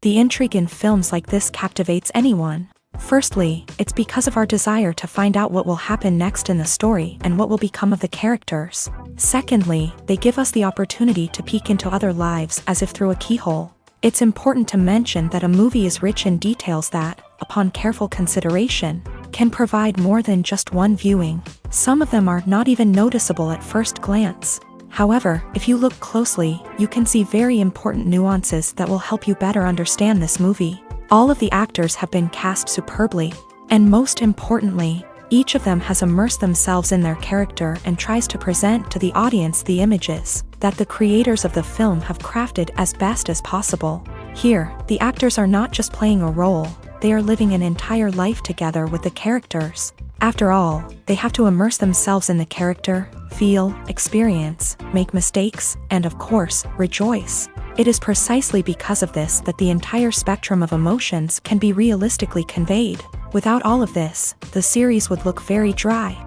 The intrigue in films like this captivates anyone. Firstly, it's because of our desire to find out what will happen next in the story and what will become of the characters. Secondly, they give us the opportunity to peek into other lives as if through a keyhole. It's important to mention that a movie is rich in details that, upon careful consideration, can provide more than just one viewing. Some of them are not even noticeable at first glance. However, if you look closely, you can see very important nuances that will help you better understand this movie. All of the actors have been cast superbly, and most importantly, each of them has immersed themselves in their character and tries to present to the audience the images that the creators of the film have crafted as best as possible. Here, the actors are not just playing a role, they are living an entire life together with the characters. After all, they have to immerse themselves in the character, feel, experience, make mistakes, and of course, rejoice. It is precisely because of this that the entire spectrum of emotions can be realistically conveyed. Without all of this, the series would look very dry.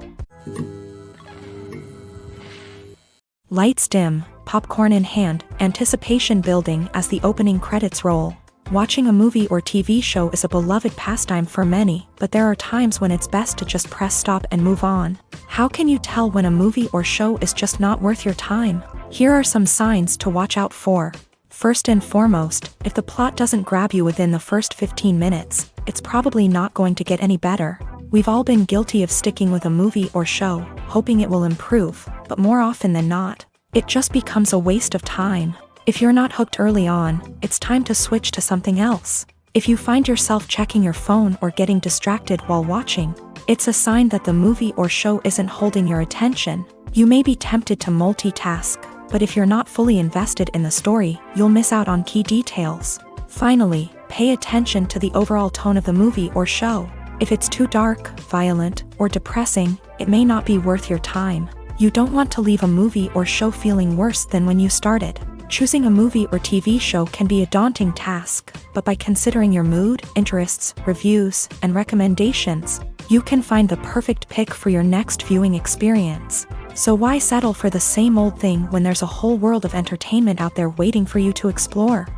Lights dim, popcorn in hand, anticipation building as the opening credits roll. Watching a movie or TV show is a beloved pastime for many, but there are times when it's best to just press stop and move on. How can you tell when a movie or show is just not worth your time? Here are some signs to watch out for. First and foremost, if the plot doesn't grab you within the first 15 minutes, it's probably not going to get any better. We've all been guilty of sticking with a movie or show, hoping it will improve, but more often than not, it just becomes a waste of time. If you're not hooked early on, it's time to switch to something else. If you find yourself checking your phone or getting distracted while watching, it's a sign that the movie or show isn't holding your attention. You may be tempted to multitask, but if you're not fully invested in the story, you'll miss out on key details. Finally, pay attention to the overall tone of the movie or show. If it's too dark, violent, or depressing, it may not be worth your time. You don't want to leave a movie or show feeling worse than when you started. Choosing a movie or TV show can be a daunting task, but by considering your mood, interests, reviews, and recommendations, you can find the perfect pick for your next viewing experience. So why settle for the same old thing when there's a whole world of entertainment out there waiting for you to explore?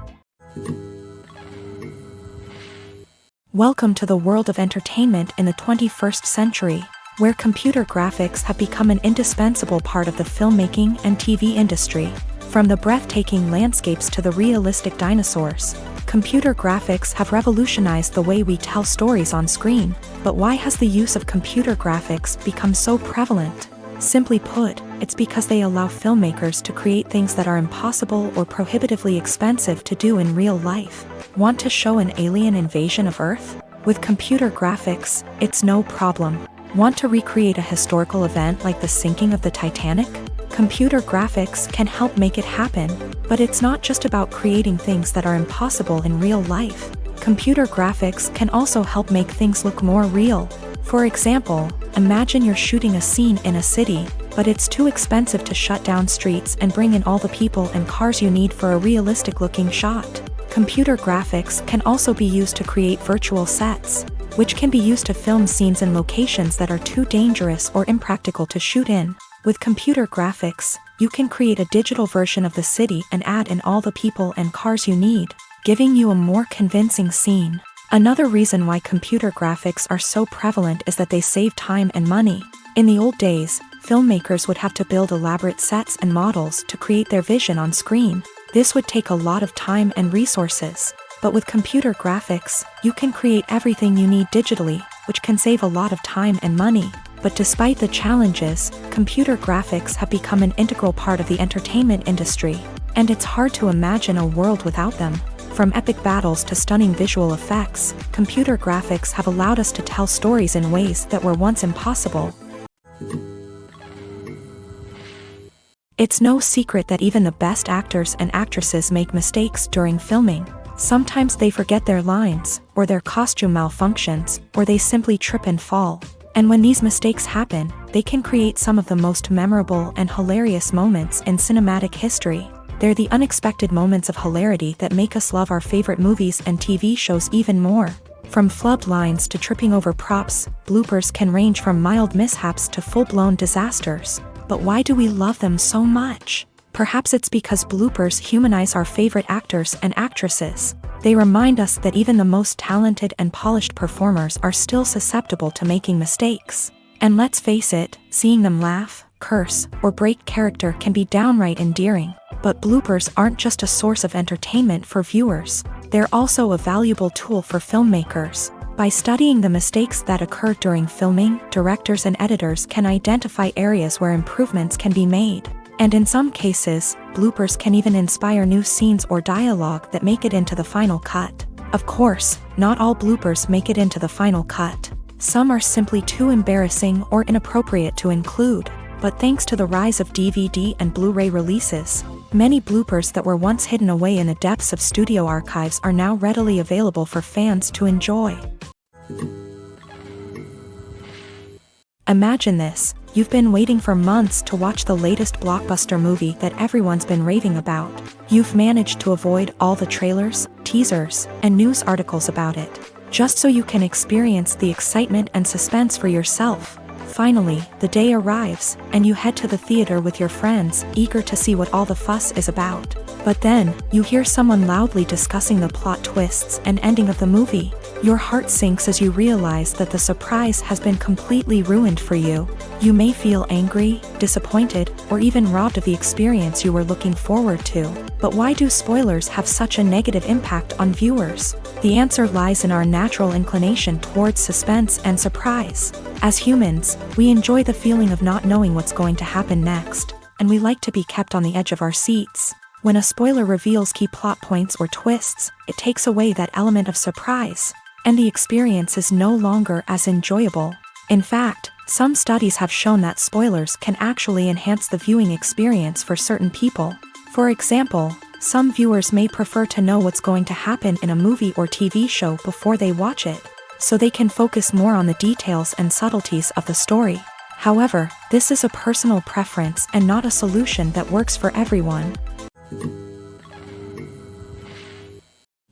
Welcome to the world of entertainment in the 21st century, where computer graphics have become an indispensable part of the filmmaking and TV industry. From the breathtaking landscapes to the realistic dinosaurs, computer graphics have revolutionized the way we tell stories on screen. But why has the use of computer graphics become so prevalent? Simply put, it's because they allow filmmakers to create things that are impossible or prohibitively expensive to do in real life. Want to show an alien invasion of Earth? With computer graphics, it's no problem. Want to recreate a historical event like the sinking of the Titanic? Computer graphics can help make it happen, but it's not just about creating things that are impossible in real life. Computer graphics can also help make things look more real. For example, imagine you're shooting a scene in a city, but it's too expensive to shut down streets and bring in all the people and cars you need for a realistic-looking shot. Computer graphics can also be used to create virtual sets, which can be used to film scenes in locations that are too dangerous or impractical to shoot in. With computer graphics, you can create a digital version of the city and add in all the people and cars you need, giving you a more convincing scene. Another reason why computer graphics are so prevalent is that they save time and money. In the old days, filmmakers would have to build elaborate sets and models to create their vision on screen. This would take a lot of time and resources. But with computer graphics, you can create everything you need digitally, which can save a lot of time and money. But despite the challenges, computer graphics have become an integral part of the entertainment industry, and it's hard to imagine a world without them. From epic battles to stunning visual effects, computer graphics have allowed us to tell stories in ways that were once impossible. It's no secret that even the best actors and actresses make mistakes during filming. Sometimes they forget their lines, or their costume malfunctions, or they simply trip and fall. And when these mistakes happen, they can create some of the most memorable and hilarious moments in cinematic history. They're the unexpected moments of hilarity that make us love our favorite movies and TV shows even more. From flubbed lines to tripping over props, bloopers can range from mild mishaps to full-blown disasters. But why do we love them so much? Perhaps it's because bloopers humanize our favorite actors and actresses. They remind us that even the most talented and polished performers are still susceptible to making mistakes. And let's face it, seeing them laugh, curse, or break character can be downright endearing. But bloopers aren't just a source of entertainment for viewers, they're also a valuable tool for filmmakers. By studying the mistakes that occur during filming, directors and editors can identify areas where improvements can be made. And in some cases, bloopers can even inspire new scenes or dialogue that make it into the final cut. Of course, not all bloopers make it into the final cut. Some are simply too embarrassing or inappropriate to include. But thanks to the rise of DVD and Blu-ray releases, many bloopers that were once hidden away in the depths of studio archives are now readily available for fans to enjoy. Imagine this. You've been waiting for months to watch the latest blockbuster movie that everyone's been raving about. You've managed to avoid all the trailers, teasers, and news articles about it, just so you can experience the excitement and suspense for yourself. Finally, the day arrives, and you head to the theater with your friends, eager to see what all the fuss is about. But then, you hear someone loudly discussing the plot twists and ending of the movie. Your heart sinks as you realize that the surprise has been completely ruined for you. You may feel angry, disappointed, or even robbed of the experience you were looking forward to. But why do spoilers have such a negative impact on viewers? The answer lies in our natural inclination towards suspense and surprise. As humans, we enjoy the feeling of not knowing what's going to happen next, and we like to be kept on the edge of our seats. When a spoiler reveals key plot points or twists, it takes away that element of surprise, and the experience is no longer as enjoyable. In fact, some studies have shown that spoilers can actually enhance the viewing experience for certain people. For example, some viewers may prefer to know what's going to happen in a movie or TV show before they watch it, so they can focus more on the details and subtleties of the story. However, this is a personal preference and not a solution that works for everyone.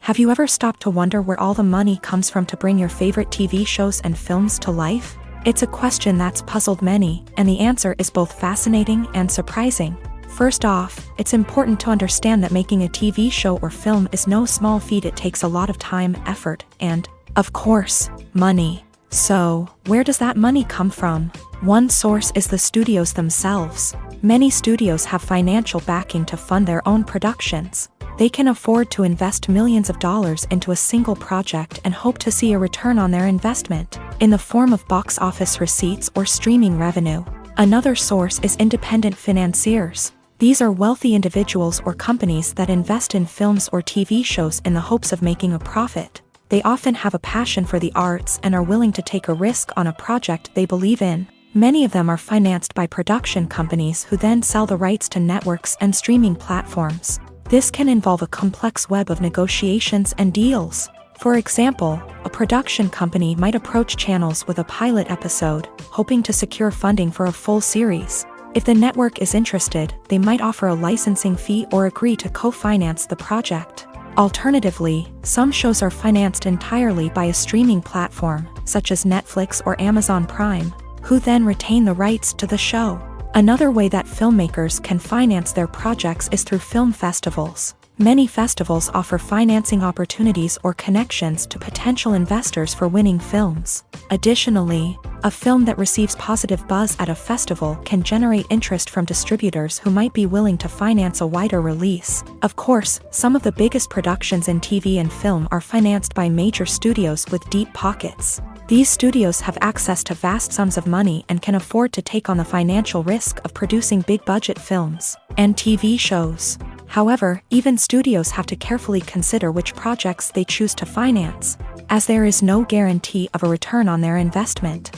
Have you ever stopped to wonder where all the money comes from to bring your favorite TV shows and films to life? It's a question that's puzzled many, and the answer is both fascinating and surprising. First off, it's important to understand that making a TV show or film is no small feat. It takes a lot of time, effort, and, of course, money. So, where does that money come from? One source is the studios themselves. Many studios have financial backing to fund their own productions. They can afford to invest millions of dollars into a single project and hope to see a return on their investment, in the form of box office receipts or streaming revenue. Another source is independent financiers. These are wealthy individuals or companies that invest in films or TV shows in the hopes of making a profit. They often have a passion for the arts and are willing to take a risk on a project they believe in. Many of them are financed by production companies who then sell the rights to networks and streaming platforms. This can involve a complex web of negotiations and deals. For example, a production company might approach channels with a pilot episode, hoping to secure funding for a full series. If the network is interested, they might offer a licensing fee or agree to co-finance the project. Alternatively, some shows are financed entirely by a streaming platform, such as Netflix or Amazon Prime, who then retain the rights to the show. Another way that filmmakers can finance their projects is through film festivals. Many festivals offer financing opportunities or connections to potential investors for winning films. Additionally, a film that receives positive buzz at a festival can generate interest from distributors who might be willing to finance a wider release. Of course, some of the biggest productions in TV and film are financed by major studios with deep pockets. These studios have access to vast sums of money and can afford to take on the financial risk of producing big-budget films and TV shows. However, even studios have to carefully consider which projects they choose to finance, as there is no guarantee of a return on their investment.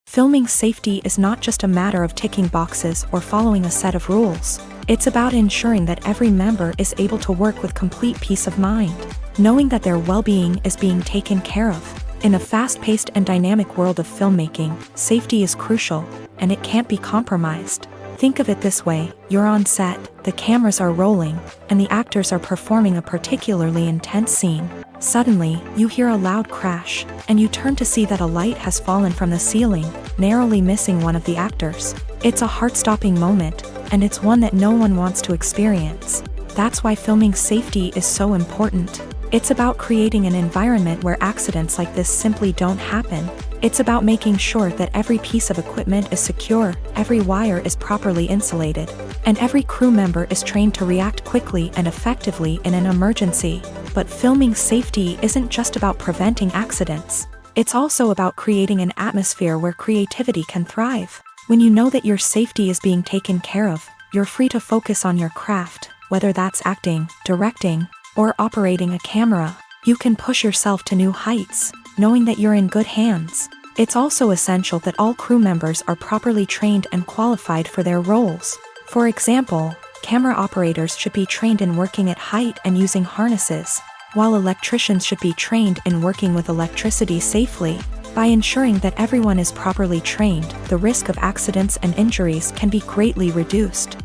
Filming safety is not just a matter of ticking boxes or following a set of rules. It's about ensuring that every member is able to work with complete peace of mind, knowing that their well-being is being taken care of. In a fast-paced and dynamic world of filmmaking, safety is crucial, and it can't be compromised. Think of it this way: you're on set, the cameras are rolling, and the actors are performing a particularly intense scene. Suddenly, you hear a loud crash, and you turn to see that a light has fallen from the ceiling, narrowly missing one of the actors. It's a heart-stopping moment, and it's one that no one wants to experience. That's why filming safety is so important. It's about creating an environment where accidents like this simply don't happen. It's about making sure that every piece of equipment is secure, every wire is properly insulated, and every crew member is trained to react quickly and effectively in an emergency. But filming safety isn't just about preventing accidents. It's also about creating an atmosphere where creativity can thrive. When you know that your safety is being taken care of, you're free to focus on your craft, whether that's acting, directing, or operating a camera. You can push yourself to new heights, knowing that you're in good hands. It's also essential that all crew members are properly trained and qualified for their roles. For example, camera operators should be trained in working at height and using harnesses, while electricians should be trained in working with electricity safely. By ensuring that everyone is properly trained, the risk of accidents and injuries can be greatly reduced.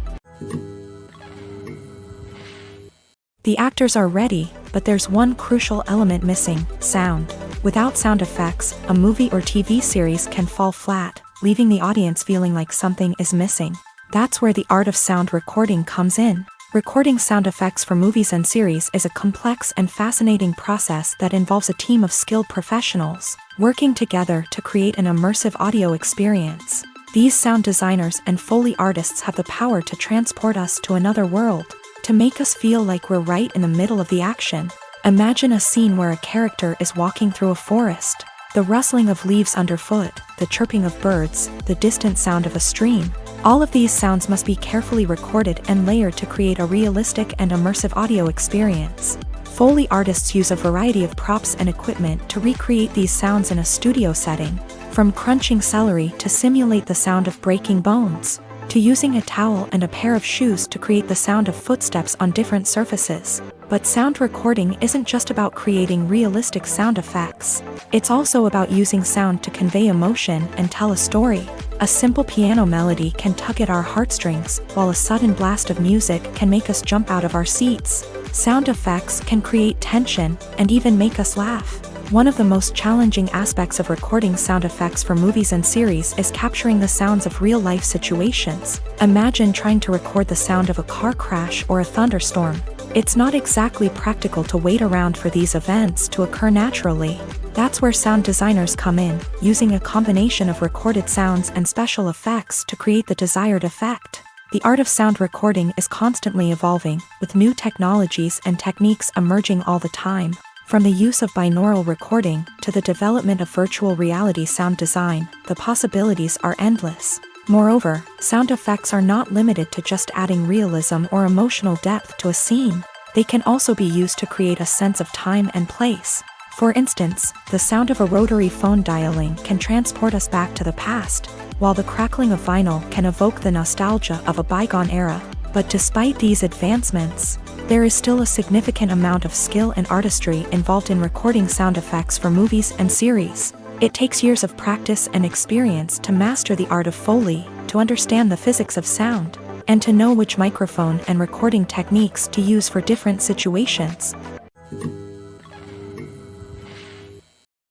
The actors are ready, but there's one crucial element missing: sound. Without sound effects, a movie or TV series can fall flat, leaving the audience feeling like something is missing. That's where the art of sound recording comes in. Recording sound effects for movies and series is a complex and fascinating process that involves a team of skilled professionals working together to create an immersive audio experience. These sound designers and Foley artists have the power to transport us to another world, to make us feel like we're right in the middle of the action. Imagine a scene where a character is walking through a forest. The rustling of leaves underfoot, the chirping of birds, the distant sound of a stream. All of these sounds must be carefully recorded and layered to create a realistic and immersive audio experience. Foley artists use a variety of props and equipment to recreate these sounds in a studio setting, from crunching celery to simulate the sound of breaking bones, to using a towel and a pair of shoes to create the sound of footsteps on different surfaces. But sound recording isn't just about creating realistic sound effects. It's also about using sound to convey emotion and tell a story. A simple piano melody can tug at our heartstrings, while a sudden blast of music can make us jump out of our seats. Sound effects can create tension and even make us laugh. One of the most challenging aspects of recording sound effects for movies and series is capturing the sounds of real-life situations. Imagine trying to record the sound of a car crash or a thunderstorm. It's not exactly practical to wait around for these events to occur naturally. That's where sound designers come in, using a combination of recorded sounds and special effects to create the desired effect. The art of sound recording is constantly evolving, with new technologies and techniques emerging all the time. From the use of binaural recording to the development of virtual reality sound design, the possibilities are endless. Moreover, sound effects are not limited to just adding realism or emotional depth to a scene. They can also be used to create a sense of time and place. For instance, the sound of a rotary phone dialing can transport us back to the past, while the crackling of vinyl can evoke the nostalgia of a bygone era. But despite these advancements, there is still a significant amount of skill and artistry involved in recording sound effects for movies and series. It takes years of practice and experience to master the art of Foley, to understand the physics of sound, and to know which microphone and recording techniques to use for different situations.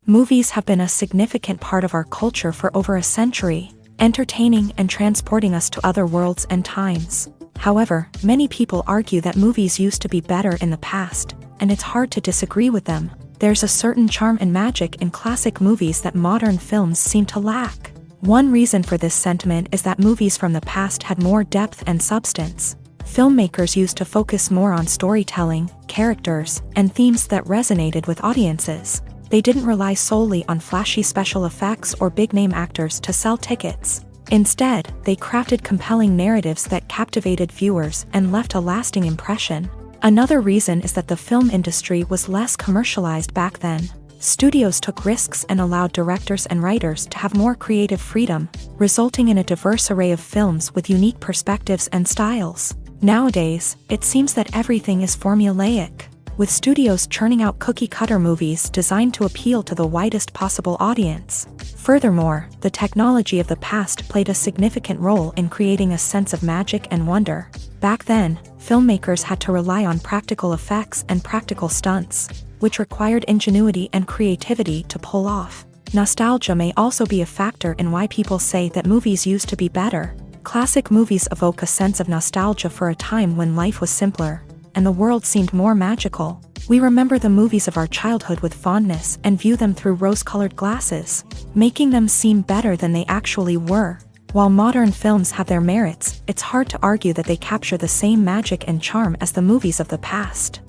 Movies have been a significant part of our culture for over a century, entertaining and transporting us to other worlds and times. However, many people argue that movies used to be better in the past, and it's hard to disagree with them. There's a certain charm and magic in classic movies that modern films seem to lack. One reason for this sentiment is that movies from the past had more depth and substance. Filmmakers used to focus more on storytelling, characters, and themes that resonated with audiences. They didn't rely solely on flashy special effects or big-name actors to sell tickets. Instead, they crafted compelling narratives that captivated viewers and left a lasting impression. Another reason is that the film industry was less commercialized back then. Studios took risks and allowed directors and writers to have more creative freedom, resulting in a diverse array of films with unique perspectives and styles. Nowadays, it seems that everything is formulaic, with studios churning out cookie-cutter movies designed to appeal to the widest possible audience. Furthermore, the technology of the past played a significant role in creating a sense of magic and wonder. Back then, filmmakers had to rely on practical effects and practical stunts, which required ingenuity and creativity to pull off. Nostalgia may also be a factor in why people say that movies used to be better. Classic movies evoke a sense of nostalgia for a time when life was simpler, and the world seemed more magical. We remember the movies of our childhood with fondness and view them through rose-colored glasses, making them seem better than they actually were. While modern films have their merits, it's hard to argue that they capture the same magic and charm as the movies of the past.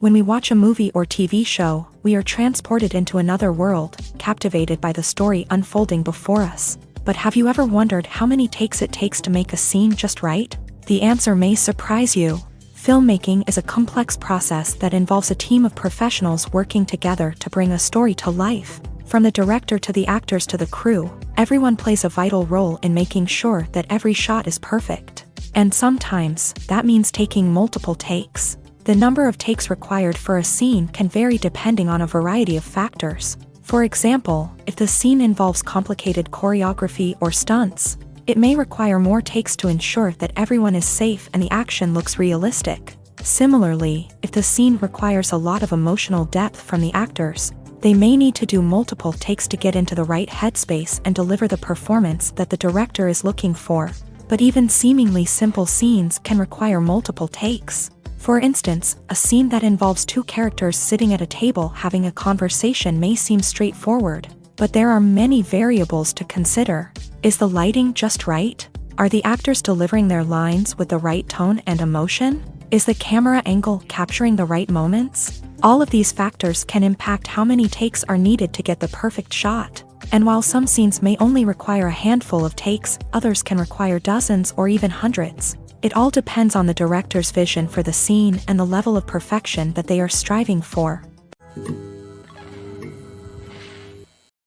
When we watch a movie or TV show, we are transported into another world, captivated by the story unfolding before us. But have you ever wondered how many takes it takes to make a scene just right? The answer may surprise you. Filmmaking is a complex process that involves a team of professionals working together to bring a story to life. From the director to the actors to the crew, everyone plays a vital role in making sure that every shot is perfect. And sometimes, that means taking multiple takes. The number of takes required for a scene can vary depending on a variety of factors. For example, if the scene involves complicated choreography or stunts, it may require more takes to ensure that everyone is safe and the action looks realistic. Similarly, if the scene requires a lot of emotional depth from the actors, they may need to do multiple takes to get into the right headspace and deliver the performance that the director is looking for. But even seemingly simple scenes can require multiple takes. For instance, a scene that involves two characters sitting at a table having a conversation may seem straightforward, but there are many variables to consider. Is the lighting just right? Are the actors delivering their lines with the right tone and emotion? Is the camera angle capturing the right moments? All of these factors can impact how many takes are needed to get the perfect shot. And while some scenes may only require a handful of takes, others can require dozens or even hundreds. It all depends on the director's vision for the scene and the level of perfection that they are striving for.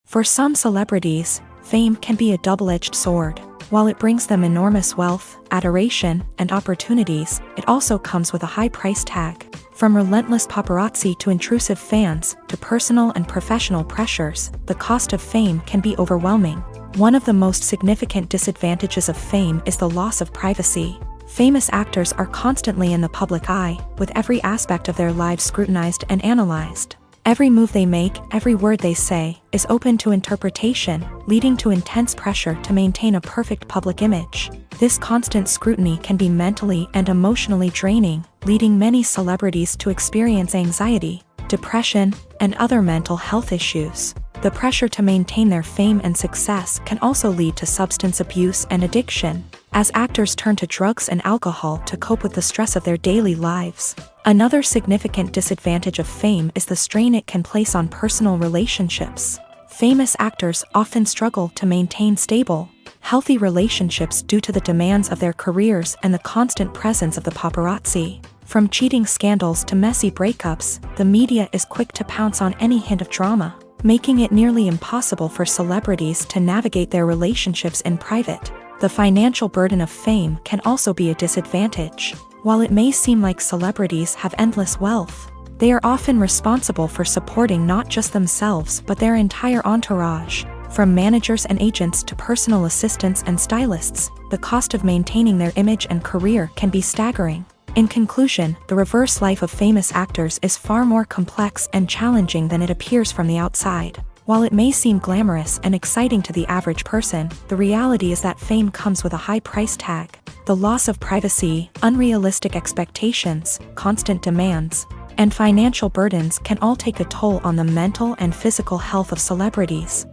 For some celebrities, fame can be a double-edged sword. While it brings them enormous wealth, adoration, and opportunities, it also comes with a high price tag. From relentless paparazzi to intrusive fans, to personal and professional pressures, the cost of fame can be overwhelming. One of the most significant disadvantages of fame is the loss of privacy. Famous actors are constantly in the public eye, with every aspect of their lives scrutinized and analyzed. Every move they make, every word they say, is open to interpretation, leading to intense pressure to maintain a perfect public image. This constant scrutiny can be mentally and emotionally draining, leading many celebrities to experience anxiety, depression, and other mental health issues. The pressure to maintain their fame and success can also lead to substance abuse and addiction, as actors turn to drugs and alcohol to cope with the stress of their daily lives. Another significant disadvantage of fame is the strain it can place on personal relationships. Famous actors often struggle to maintain stable, healthy relationships due to the demands of their careers and the constant presence of the paparazzi. From cheating scandals to messy breakups, the media is quick to pounce on any hint of drama, making it nearly impossible for celebrities to navigate their relationships in private. The financial burden of fame can also be a disadvantage. While it may seem like celebrities have endless wealth, they are often responsible for supporting not just themselves but their entire entourage. From managers and agents to personal assistants and stylists, the cost of maintaining their image and career can be staggering. In conclusion, the reverse life of famous actors is far more complex and challenging than it appears from the outside. While it may seem glamorous and exciting to the average person, the reality is that fame comes with a high price tag. The loss of privacy, unrealistic expectations, constant demands, and financial burdens can all take a toll on the mental and physical health of celebrities.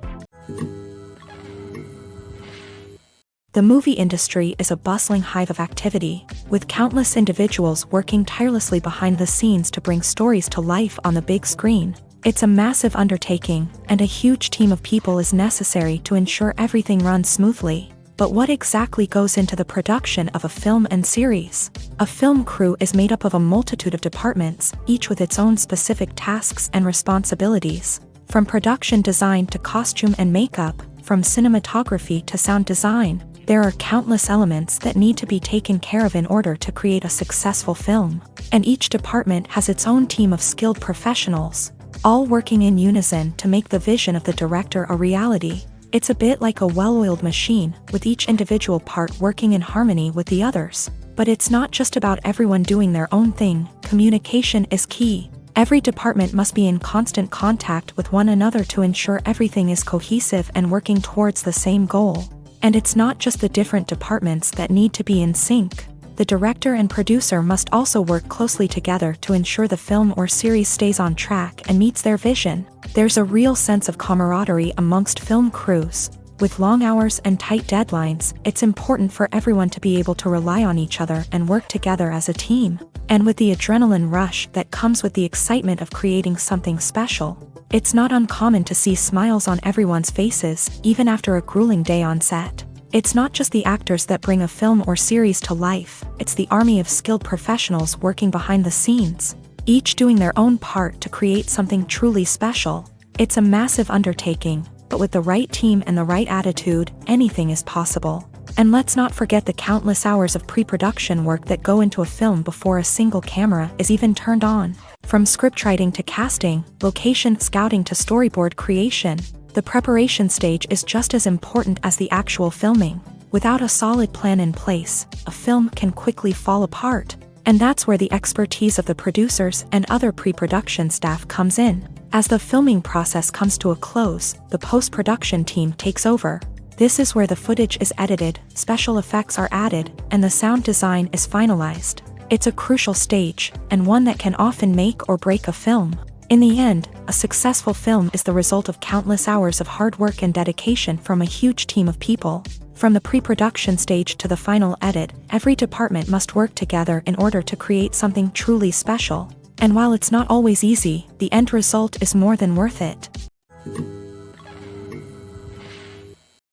The movie industry is a bustling hive of activity, with countless individuals working tirelessly behind the scenes to bring stories to life on the big screen. It's a massive undertaking, and a huge team of people is necessary to ensure everything runs smoothly. But what exactly goes into the production of a film and series? A film crew is made up of a multitude of departments, each with its own specific tasks and responsibilities. From production design to costume and makeup, from cinematography to sound design, there are countless elements that need to be taken care of in order to create a successful film. And each department has its own team of skilled professionals, all working in unison to make the vision of the director a reality. It's a bit like a well-oiled machine, with each individual part working in harmony with the others. But it's not just about everyone doing their own thing. Communication is key. Every department must be in constant contact with one another to ensure everything is cohesive and working towards the same goal. And it's not just the different departments that need to be in sync. the director and producer must also work closely together to ensure the film or series stays on track and meets their vision. There's a real sense of camaraderie amongst film crews. With long hours and tight deadlines, it's important for everyone to be able to rely on each other and work together as a team. And with the adrenaline rush that comes with the excitement of creating something special, it's not uncommon to see smiles on everyone's faces, even after a grueling day on set. It's not just the actors that bring a film or series to life, it's the army of skilled professionals working behind the scenes, each doing their own part to create something truly special. It's a massive undertaking, but with the right team and the right attitude, anything is possible. And let's not forget the countless hours of pre-production work that go into a film before a single camera is even turned on. From scriptwriting to casting, location scouting to storyboard creation, the preparation stage is just as important as the actual filming. Without a solid plan in place, a film can quickly fall apart. And that's where the expertise of the producers and other pre-production staff comes in. As the filming process comes to a close, the post-production team takes over. This is where the footage is edited, special effects are added, and the sound design is finalized. It's a crucial stage, and one that can often make or break a film. In the end, a successful film is the result of countless hours of hard work and dedication from a huge team of people. From the pre-production stage to the final edit, every department must work together in order to create something truly special. And while it's not always easy, the end result is more than worth it.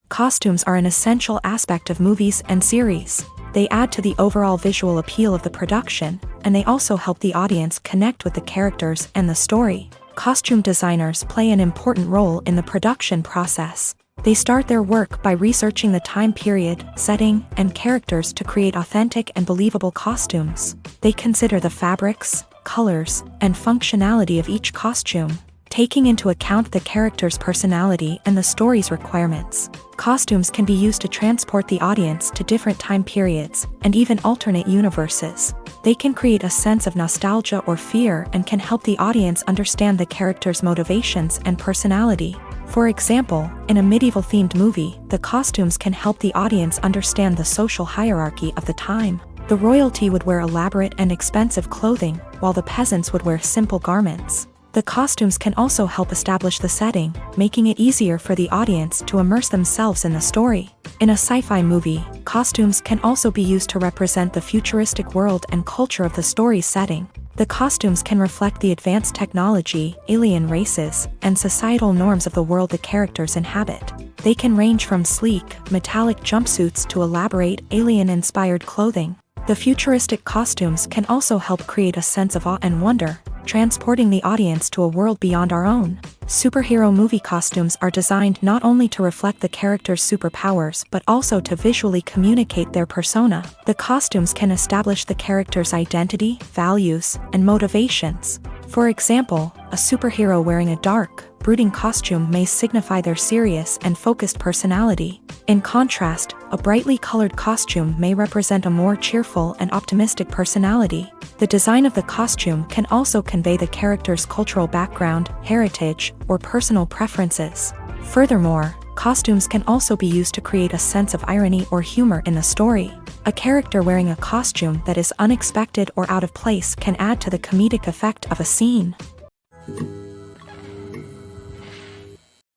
Costumes are an essential aspect of movies and series. They add to the overall visual appeal of the production, and they also help the audience connect with the characters and the story. Costume designers play an important role in the production process. They start their work by researching the time period, setting, and characters to create authentic and believable costumes. They consider the fabrics, colors, and functionality of each costume, taking into account the character's personality and the story's requirements. Costumes can be used to transport the audience to different time periods and even alternate universes. They can create a sense of nostalgia or fear and can help the audience understand the character's motivations and personality. For example, in a medieval-themed movie, the costumes can help the audience understand the social hierarchy of the time. The royalty would wear elaborate and expensive clothing, while the peasants would wear simple garments. The costumes can also help establish the setting, making it easier for the audience to immerse themselves in the story. In a sci-fi movie, costumes can also be used to represent the futuristic world and culture of the story's setting. The costumes can reflect the advanced technology, alien races, and societal norms of the world the characters inhabit. They can range from sleek, metallic jumpsuits to elaborate, alien-inspired clothing. The futuristic costumes can also help create a sense of awe and wonder, transporting the audience to a world beyond our own. Superhero movie costumes are designed not only to reflect the character's superpowers but also to visually communicate their persona. The costumes can establish the character's identity, values, and motivations. For example, a superhero wearing a dark, brooding costume may signify their serious and focused personality. In contrast, a brightly colored costume may represent a more cheerful and optimistic personality. The design of the costume can also convey the character's cultural background, heritage, or personal preferences. Furthermore, costumes can also be used to create a sense of irony or humor in the story. A character wearing a costume that is unexpected or out of place can add to the comedic effect of a scene.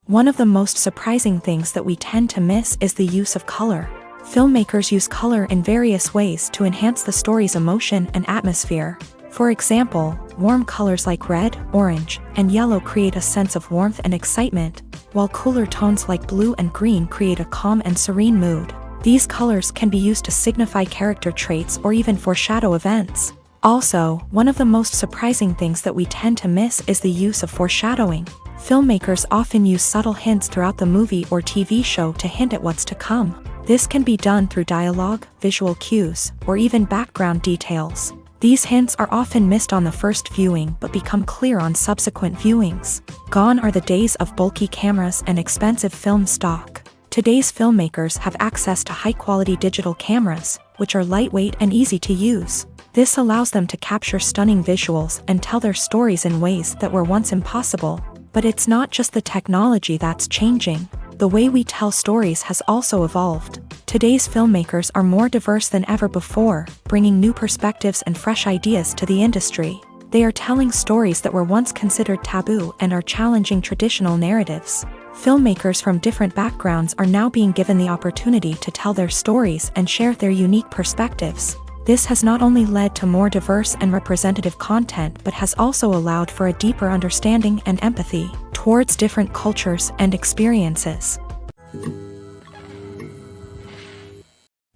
One of the most surprising things that we tend to miss is the use of color. Filmmakers use color in various ways to enhance the story's emotion and atmosphere. For example, warm colors like red, orange, and yellow create a sense of warmth and excitement, while cooler tones like blue and green create a calm and serene mood. These colors can be used to signify character traits or even foreshadow events. Also, one of the most surprising things that we tend to miss is the use of foreshadowing. Filmmakers often use subtle hints throughout the movie or TV show to hint at what's to come. This can be done through dialogue, visual cues, or even background details. These hints are often missed on the first viewing but become clear on subsequent viewings. Gone are the days of bulky cameras and expensive film stock. Today's filmmakers have access to high-quality digital cameras, which are lightweight and easy to use. This allows them to capture stunning visuals and tell their stories in ways that were once impossible. But it's not just the technology that's changing. The way we tell stories has also evolved. Today's filmmakers are more diverse than ever before, bringing new perspectives and fresh ideas to the industry. They are telling stories that were once considered taboo and are challenging traditional narratives. Filmmakers from different backgrounds are now being given the opportunity to tell their stories and share their unique perspectives. This has not only led to more diverse and representative content but has also allowed for a deeper understanding and empathy towards different cultures and experiences.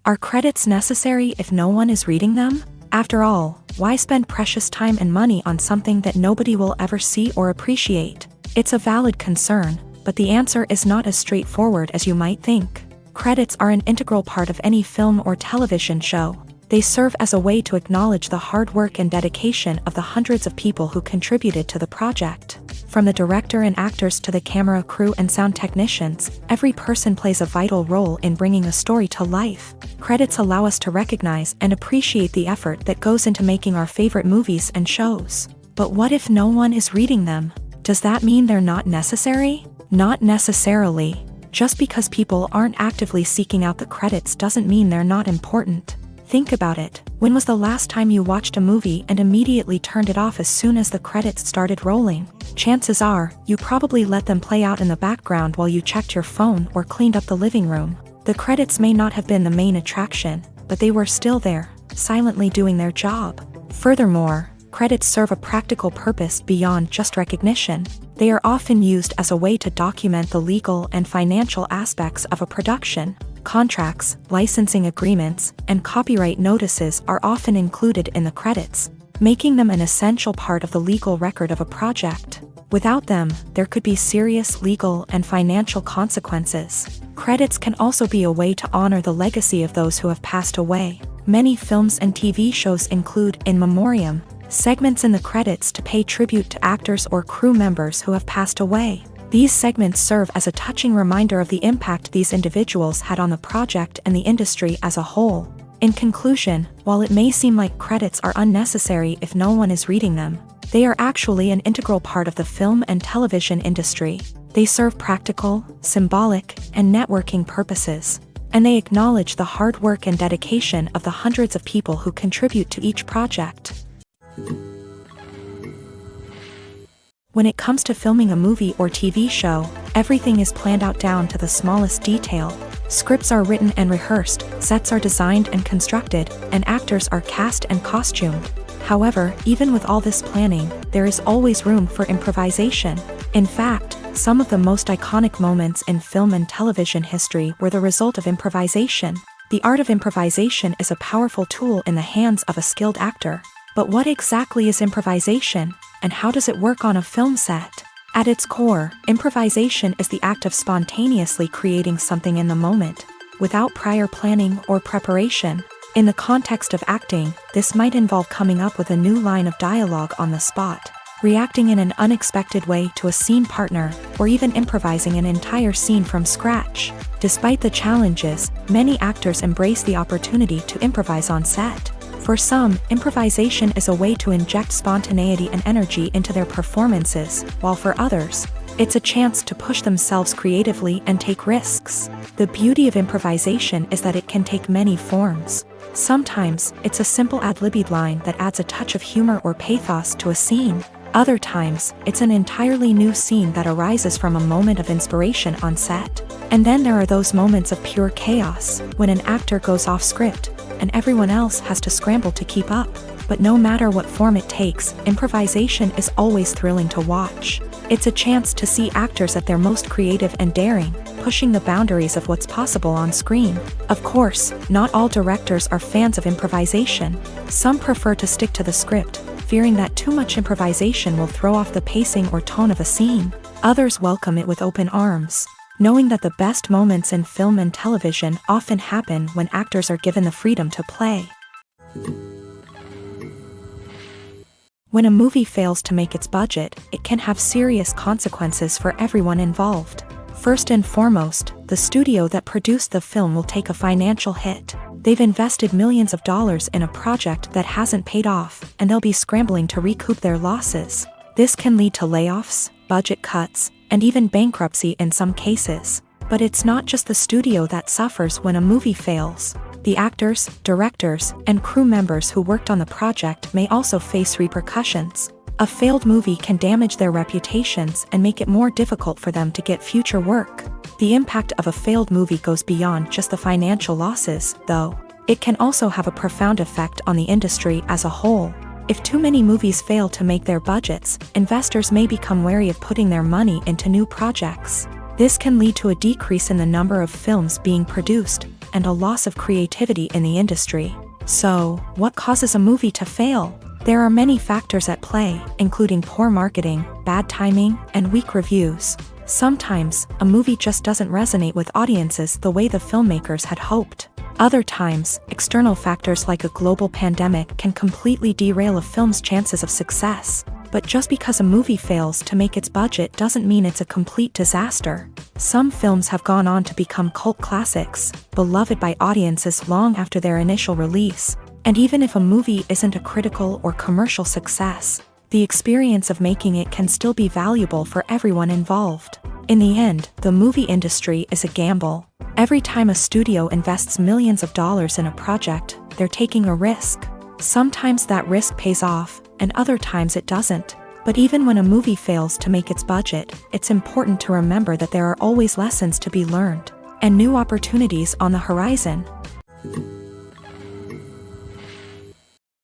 Are credits necessary if no one is reading them? After all, why spend precious time and money on something that nobody will ever see or appreciate? It's a valid concern, but the answer is not as straightforward as you might think. Credits are an integral part of any film or television show. They serve as a way to acknowledge the hard work and dedication of the hundreds of people who contributed to the project. From the director and actors to the camera crew and sound technicians, every person plays a vital role in bringing a story to life. Credits allow us to recognize and appreciate the effort that goes into making our favorite movies and shows. But what if no one is reading them? Does that mean they're not necessary? Not necessarily. Just because people aren't actively seeking out the credits doesn't mean they're not important. Think about it. When was the last time you watched a movie and immediately turned it off as soon as the credits started rolling? Chances are, you probably let them play out in the background while you checked your phone or cleaned up the living room. The credits may not have been the main attraction, but they were still there, silently doing their job. Furthermore, credits serve a practical purpose beyond just recognition. They are often used as a way to document the legal and financial aspects of a production. Contracts, licensing agreements, and copyright notices are often included in the credits, making them an essential part of the legal record of a project. Without them, there could be serious legal and financial consequences. Credits can also be a way to honor the legacy of those who have passed away. Many films and TV shows include in memoriam segments in the credits to pay tribute to actors or crew members who have passed away. These segments serve as a touching reminder of the impact these individuals had on the project and the industry as a whole. In conclusion, while it may seem like credits are unnecessary if no one is reading them, they are actually an integral part of the film and television industry. They serve practical, symbolic, and networking purposes, and they acknowledge the hard work and dedication of the hundreds of people who contribute to each project. When it comes to filming a movie or TV show, everything is planned out down to the smallest detail. Scripts are written and rehearsed, sets are designed and constructed, and actors are cast and costumed. However, even with all this planning, there is always room for improvisation. In fact, some of the most iconic moments in film and television history were the result of improvisation. The art of improvisation is a powerful tool in the hands of a skilled actor. But what exactly is improvisation, and how does it work on a film set? At its core, improvisation is the act of spontaneously creating something in the moment, without prior planning or preparation. In the context of acting, this might involve coming up with a new line of dialogue on the spot, reacting in an unexpected way to a scene partner, or even improvising an entire scene from scratch. Despite the challenges, many actors embrace the opportunity to improvise on set. For some, improvisation is a way to inject spontaneity and energy into their performances, while for others, it's a chance to push themselves creatively and take risks. The beauty of improvisation is that it can take many forms. Sometimes, it's a simple ad-libbed line that adds a touch of humor or pathos to a scene. Other times, it's an entirely new scene that arises from a moment of inspiration on set. And then there are those moments of pure chaos, when an actor goes off script, and everyone else has to scramble to keep up. But no matter what form it takes, improvisation is always thrilling to watch. It's a chance to see actors at their most creative and daring, pushing the boundaries of what's possible on screen. Of course, not all directors are fans of improvisation. Some prefer to stick to the script, fearing that too much improvisation will throw off the pacing or tone of a scene. Others welcome it with open arms, knowing that the best moments in film and television often happen when actors are given the freedom to play. When a movie fails to make its budget, it can have serious consequences for everyone involved. First and foremost, the studio that produced the film will take a financial hit. They've invested millions of dollars in a project that hasn't paid off, and they'll be scrambling to recoup their losses. This can lead to layoffs, budget cuts, and even bankruptcy in some cases. But it's not just the studio that suffers when a movie fails. The actors, directors, and crew members who worked on the project may also face repercussions. A failed movie can damage their reputations and make it more difficult for them to get future work. The impact of a failed movie goes beyond just the financial losses, though. It can also have a profound effect on the industry as a whole. If too many movies fail to make their budgets, investors may become wary of putting their money into new projects. This can lead to a decrease in the number of films being produced, and a loss of creativity in the industry. So, what causes a movie to fail? There are many factors at play, including poor marketing, bad timing, and weak reviews. Sometimes, a movie just doesn't resonate with audiences the way the filmmakers had hoped. Other times, external factors like a global pandemic can completely derail a film's chances of success. But just because a movie fails to make its budget doesn't mean it's a complete disaster. Some films have gone on to become cult classics, beloved by audiences long after their initial release. And even if a movie isn't a critical or commercial success, the experience of making it can still be valuable for everyone involved. In the end, the movie industry is a gamble. Every time a studio invests millions of dollars in a project, they're taking a risk. Sometimes that risk pays off, and other times it doesn't. But even when a movie fails to make its budget, it's important to remember that there are always lessons to be learned, and new opportunities on the horizon.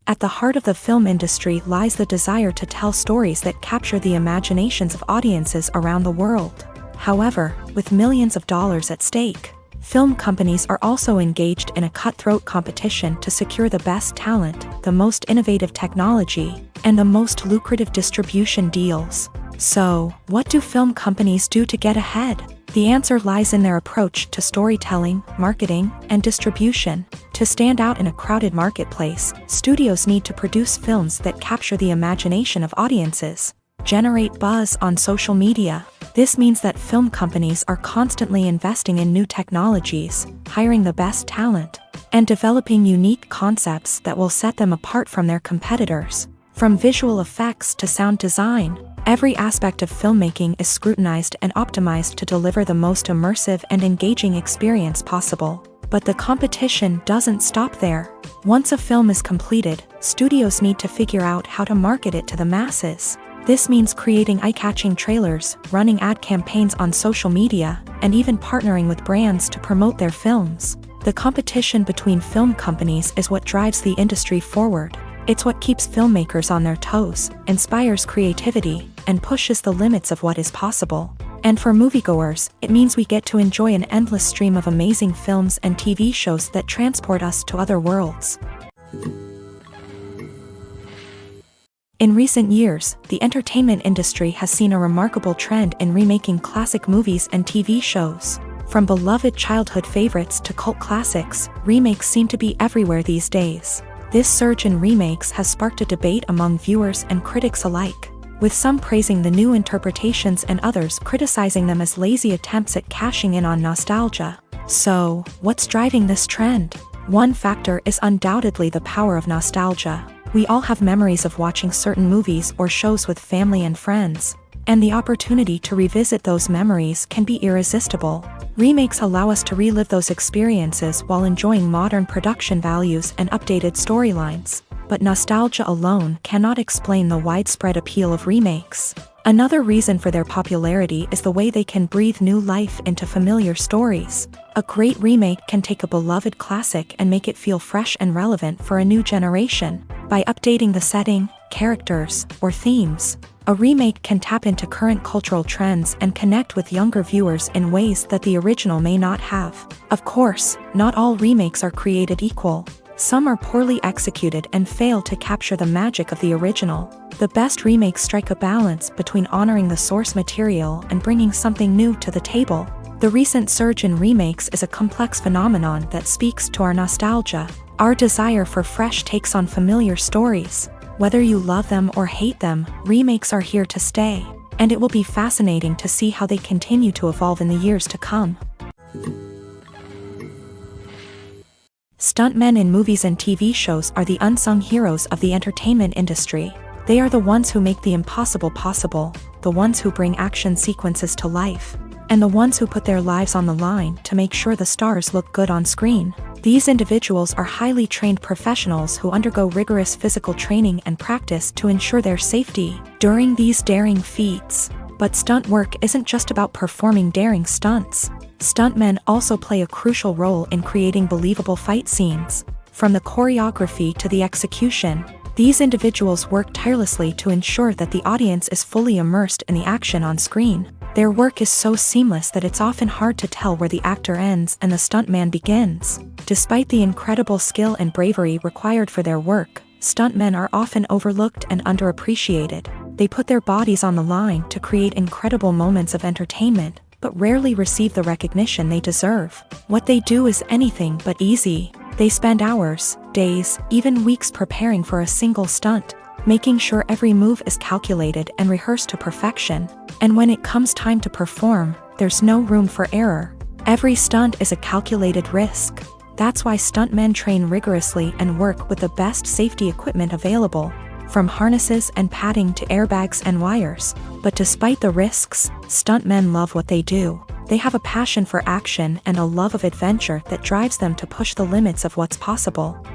At the heart of the film industry lies the desire to tell stories that capture the imaginations of audiences around the world. However, with millions of dollars at stake, film companies are also engaged in a cutthroat competition to secure the best talent, the most innovative technology, and the most lucrative distribution deals. So, what do film companies do to get ahead? The answer lies in their approach to storytelling, marketing, and distribution. To stand out in a crowded marketplace, studios need to produce films that capture the imagination of audiences, generate buzz on social media. This means that film companies are constantly investing in new technologies, hiring the best talent, and developing unique concepts that will set them apart from their competitors. From visual effects to sound design, every aspect of filmmaking is scrutinized and optimized to deliver the most immersive and engaging experience possible. But the competition doesn't stop there. Once a film is completed, studios need to figure out how to market it to the masses. This means creating eye-catching trailers, running ad campaigns on social media, and even partnering with brands to promote their films. The competition between film companies is what drives the industry forward. It's what keeps filmmakers on their toes, inspires creativity, and pushes the limits of what is possible. And for moviegoers, it means we get to enjoy an endless stream of amazing films and TV shows that transport us to other worlds. In recent years, the entertainment industry has seen a remarkable trend in remaking classic movies and TV shows. From beloved childhood favorites to cult classics, remakes seem to be everywhere these days. This surge in remakes has sparked a debate among viewers and critics alike, with some praising the new interpretations and others criticizing them as lazy attempts at cashing in on nostalgia. So, what's driving this trend? One factor is undoubtedly the power of nostalgia. We all have memories of watching certain movies or shows with family and friends, and the opportunity to revisit those memories can be irresistible. Remakes allow us to relive those experiences while enjoying modern production values and updated storylines. But nostalgia alone cannot explain the widespread appeal of remakes. Another reason for their popularity is the way they can breathe new life into familiar stories. A great remake can take a beloved classic and make it feel fresh and relevant for a new generation. By updating the setting, characters, or themes, a remake can tap into current cultural trends and connect with younger viewers in ways that the original may not have. Of course, not all remakes are created equal. Some are poorly executed and fail to capture the magic of the original. The best remakes strike a balance between honoring the source material and bringing something new to the table. The recent surge in remakes is a complex phenomenon that speaks to our nostalgia, our desire for fresh takes on familiar stories. Whether you love them or hate them, remakes are here to stay, and it will be fascinating to see how they continue to evolve in the years to come. Stuntmen in movies and TV shows are the unsung heroes of the entertainment industry. They are the ones who make the impossible possible, the ones who bring action sequences to life. and the ones who put their lives on the line to make sure the stars look good on screen. These individuals are highly trained professionals who undergo rigorous physical training and practice to ensure their safety during these daring feats. But stunt work isn't just about performing daring stunts. Stuntmen also play a crucial role in creating believable fight scenes. From the choreography to the execution, these individuals work tirelessly to ensure that the audience is fully immersed in the action on screen. Their work is so seamless that it's often hard to tell where the actor ends and the stuntman begins. Despite the incredible skill and bravery required for their work, stuntmen are often overlooked and underappreciated. They put their bodies on the line to create incredible moments of entertainment, but rarely receive the recognition they deserve. What they do is anything but easy. They spend hours, days, even weeks preparing for a single stunt, making sure every move is calculated and rehearsed to perfection. And when it comes time to perform, there's no room for error. Every stunt is a calculated risk. That's why stuntmen train rigorously and work with the best safety equipment available, from harnesses and padding to airbags and wires. But despite the risks, stuntmen love what they do. They have a passion for action and a love of adventure that drives them to push the limits of what's possible.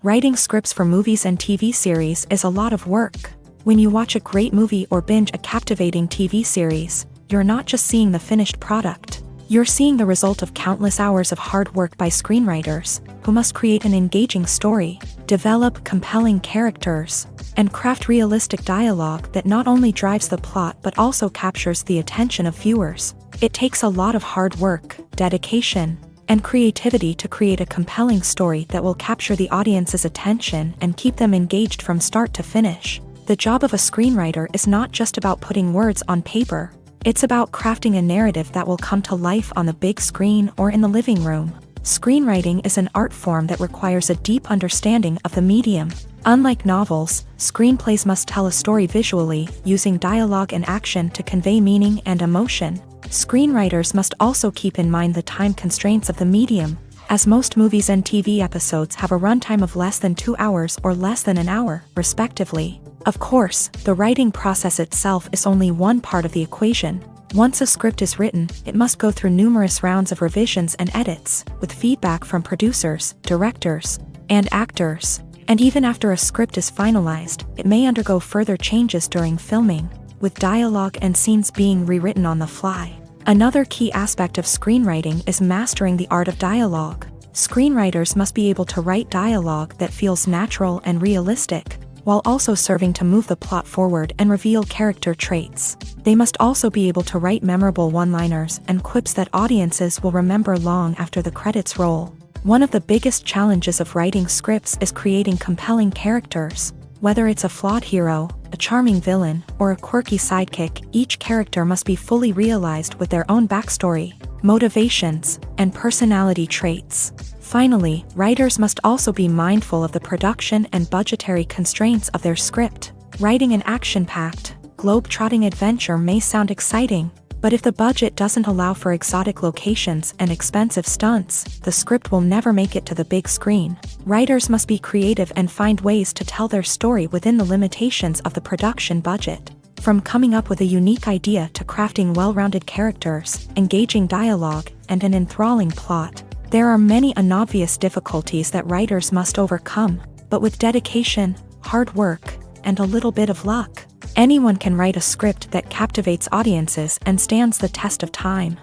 Writing scripts for movies and TV series is a lot of work. When you watch a great movie or binge a captivating TV series, you're not just seeing the finished product. You're seeing the result of countless hours of hard work by screenwriters, who must create an engaging story, develop compelling characters, and craft realistic dialogue that not only drives the plot but also captures the attention of viewers. It takes a lot of hard work, dedication, and creativity to create a compelling story that will capture the audience's attention and keep them engaged from start to finish. The job of a screenwriter is not just about putting words on paper. It's about crafting a narrative that will come to life on the big screen or in the living room. Screenwriting is an art form that requires a deep understanding of the medium. Unlike novels, screenplays must tell a story visually, using dialogue and action to convey meaning and emotion. Screenwriters must also keep in mind the time constraints of the medium, as most movies and TV episodes have a runtime of less than 2 hours or less than an hour, respectively. Of course, the writing process itself is only one part of the equation. Once a script is written, it must go through numerous rounds of revisions and edits, with feedback from producers, directors, and actors. And even after a script is finalized, it may undergo further changes during filming, with dialogue and scenes being rewritten on the fly. Another key aspect of screenwriting is mastering the art of dialogue. Screenwriters must be able to write dialogue that feels natural and realistic, while also serving to move the plot forward and reveal character traits. They must also be able to write memorable one-liners and quips that audiences will remember long after the credits roll. One of the biggest challenges of writing scripts is creating compelling characters. Whether it's a flawed hero, a charming villain, or a quirky sidekick, each character must be fully realized with their own backstory, motivations, and personality traits. Finally, writers must also be mindful of the production and budgetary constraints of their script. Writing an action-packed, globe-trotting adventure may sound exciting, but if the budget doesn't allow for exotic locations and expensive stunts, the script will never make it to the big screen. Writers must be creative and find ways to tell their story within the limitations of the production budget. From coming up with a unique idea to crafting well-rounded characters, engaging dialogue, and an enthralling plot, there are many unobvious difficulties that writers must overcome, but with dedication, hard work, and a little bit of luck, anyone can write a script that captivates audiences and stands the test of time.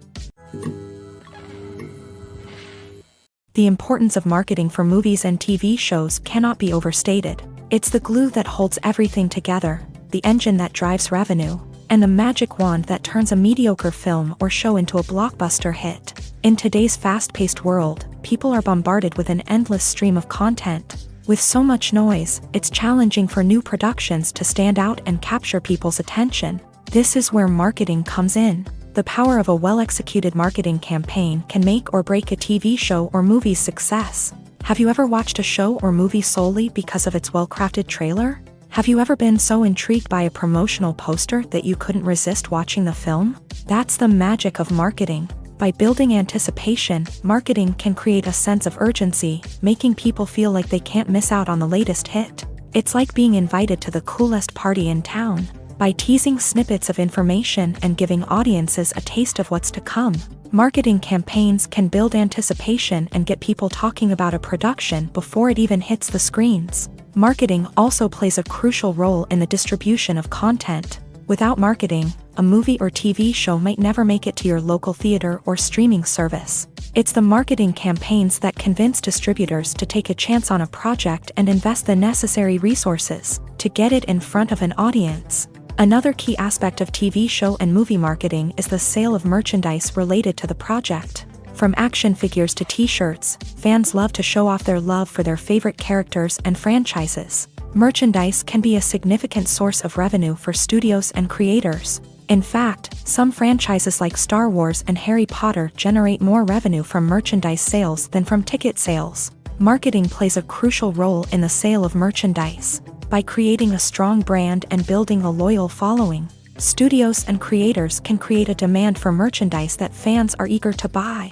The importance of marketing for movies and TV shows cannot be overstated. It's the glue that holds everything together, the engine that drives revenue, and the magic wand that turns a mediocre film or show into a blockbuster hit. In today's fast-paced world, people are bombarded with an endless stream of content. With so much noise, it's challenging for new productions to stand out and capture people's attention. This is where marketing comes in. The power of a well-executed marketing campaign can make or break a TV show or movie's success. Have you ever watched a show or movie solely because of its well-crafted trailer? Have you ever been so intrigued by a promotional poster that you couldn't resist watching the film? That's the magic of marketing. By building anticipation, marketing can create a sense of urgency, making people feel like they can't miss out on the latest hit. It's like being invited to the coolest party in town. By teasing snippets of information and giving audiences a taste of what's to come, marketing campaigns can build anticipation and get people talking about a production before it even hits the screens. Marketing also plays a crucial role in the distribution of content. Without marketing, a movie or TV show might never make it to your local theater or streaming service. It's the marketing campaigns that convince distributors to take a chance on a project and invest the necessary resources to get it in front of an audience. Another key aspect of TV show and movie marketing is the sale of merchandise related to the project. From action figures to t-shirts, fans love to show off their love for their favorite characters and franchises. Merchandise can be a significant source of revenue for studios and creators. In fact, some franchises like Star Wars and Harry Potter generate more revenue from merchandise sales than from ticket sales. Marketing plays a crucial role in the sale of merchandise. By creating a strong brand and building a loyal following, studios and creators can create a demand for merchandise that fans are eager to buy.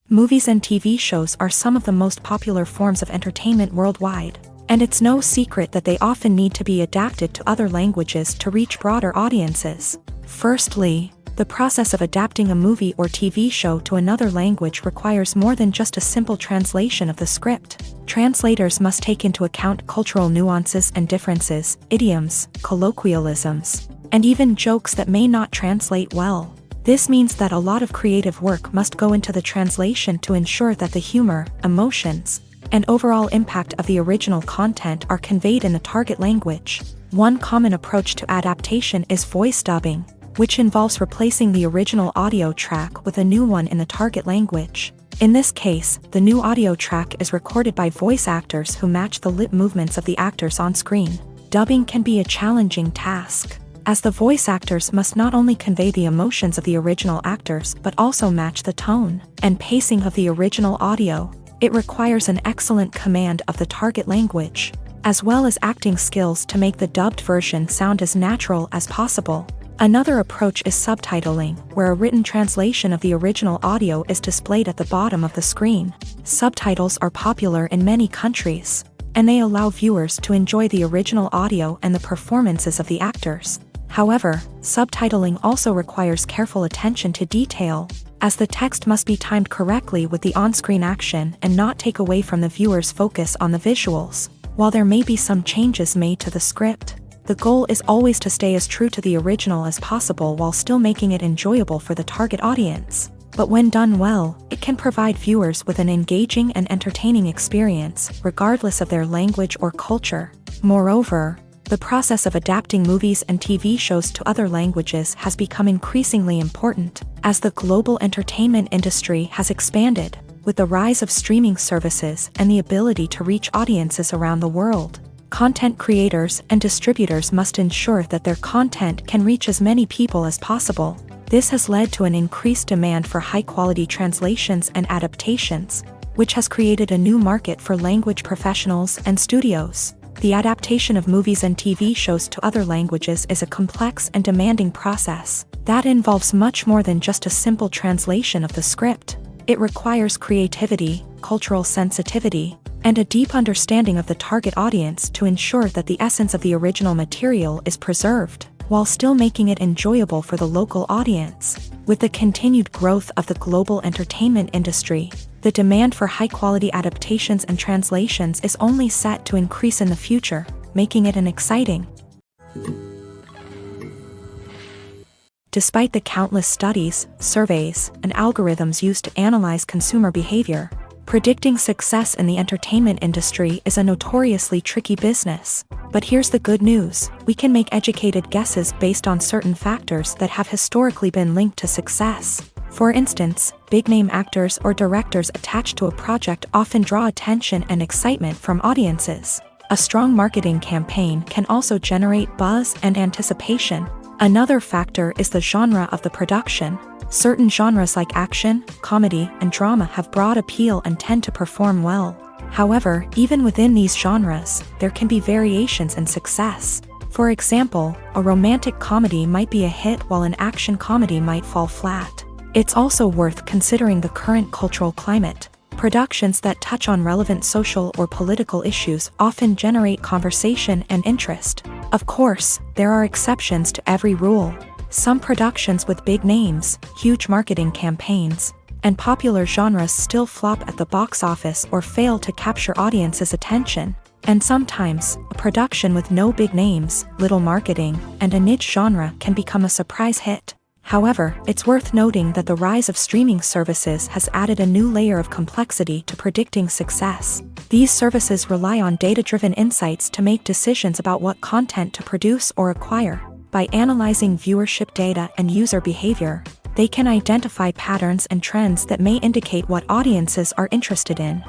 Movies and TV shows are some of the most popular forms of entertainment worldwide, and it's no secret that they often need to be adapted to other languages to reach broader audiences. Firstly, the process of adapting a movie or TV show to another language requires more than just a simple translation of the script. Translators must take into account cultural nuances and differences, idioms, colloquialisms, and even jokes that may not translate well. This means that a lot of creative work must go into the translation to ensure that the humor, emotions, and overall impact of the original content are conveyed in the target language. One common approach to adaptation is voice dubbing, which involves replacing the original audio track with a new one in the target language. In this case, the new audio track is recorded by voice actors who match the lip movements of the actors on screen. Dubbing can be a challenging task, as the voice actors must not only convey the emotions of the original actors but also match the tone and pacing of the original audio. It requires an excellent command of the target language, as well as acting skills to make the dubbed version sound as natural as possible. Another approach is subtitling, where a written translation of the original audio is displayed at the bottom of the screen. Subtitles are popular in many countries, and they allow viewers to enjoy the original audio and the performances of the actors. However, subtitling also requires careful attention to detail, as the text must be timed correctly with the on-screen action and not take away from the viewer's focus on the visuals. While there may be some changes made to the script, the goal is always to stay as true to the original as possible while still making it enjoyable for the target audience. But when done well, it can provide viewers with an engaging and entertaining experience, regardless of their language or culture. Moreover, the process of adapting movies and TV shows to other languages has become increasingly important, as the global entertainment industry has expanded, with the rise of streaming services and the ability to reach audiences around the world. Content creators and distributors must ensure that their content can reach as many people as possible. This has led to an increased demand for high-quality translations and adaptations, which has created a new market for language professionals and studios. The adaptation of movies and TV shows to other languages is a complex and demanding process that involves much more than just a simple translation of the script. It requires creativity, cultural sensitivity, and a deep understanding of the target audience to ensure that the essence of the original material is preserved, while still making it enjoyable for the local audience. With the continued growth of the global entertainment industry, the demand for high-quality adaptations and translations is only set to increase in the future, making it an exciting. Despite the countless studies, surveys, and algorithms used to analyze consumer behavior, predicting success in the entertainment industry is a notoriously tricky business. But here's the good news: we can make educated guesses based on certain factors that have historically been linked to success. For instance, big-name actors or directors attached to a project often draw attention and excitement from audiences. A strong marketing campaign can also generate buzz and anticipation. Another factor is the genre of the production. Certain genres like action, comedy, and drama have broad appeal and tend to perform well. However, even within these genres, there can be variations in success. For example, a romantic comedy might be a hit while an action comedy might fall flat. It's also worth considering the current cultural climate. Productions that touch on relevant social or political issues often generate conversation and interest. Of course, there are exceptions to every rule. Some productions with big names, huge marketing campaigns, and popular genres still flop at the box office or fail to capture audiences' attention. And sometimes, a production with no big names, little marketing, and a niche genre can become a surprise hit. However, it's worth noting that the rise of streaming services has added a new layer of complexity to predicting success. These services rely on data-driven insights to make decisions about what content to produce or acquire. By analyzing viewership data and user behavior, they can identify patterns and trends that may indicate what audiences are interested in.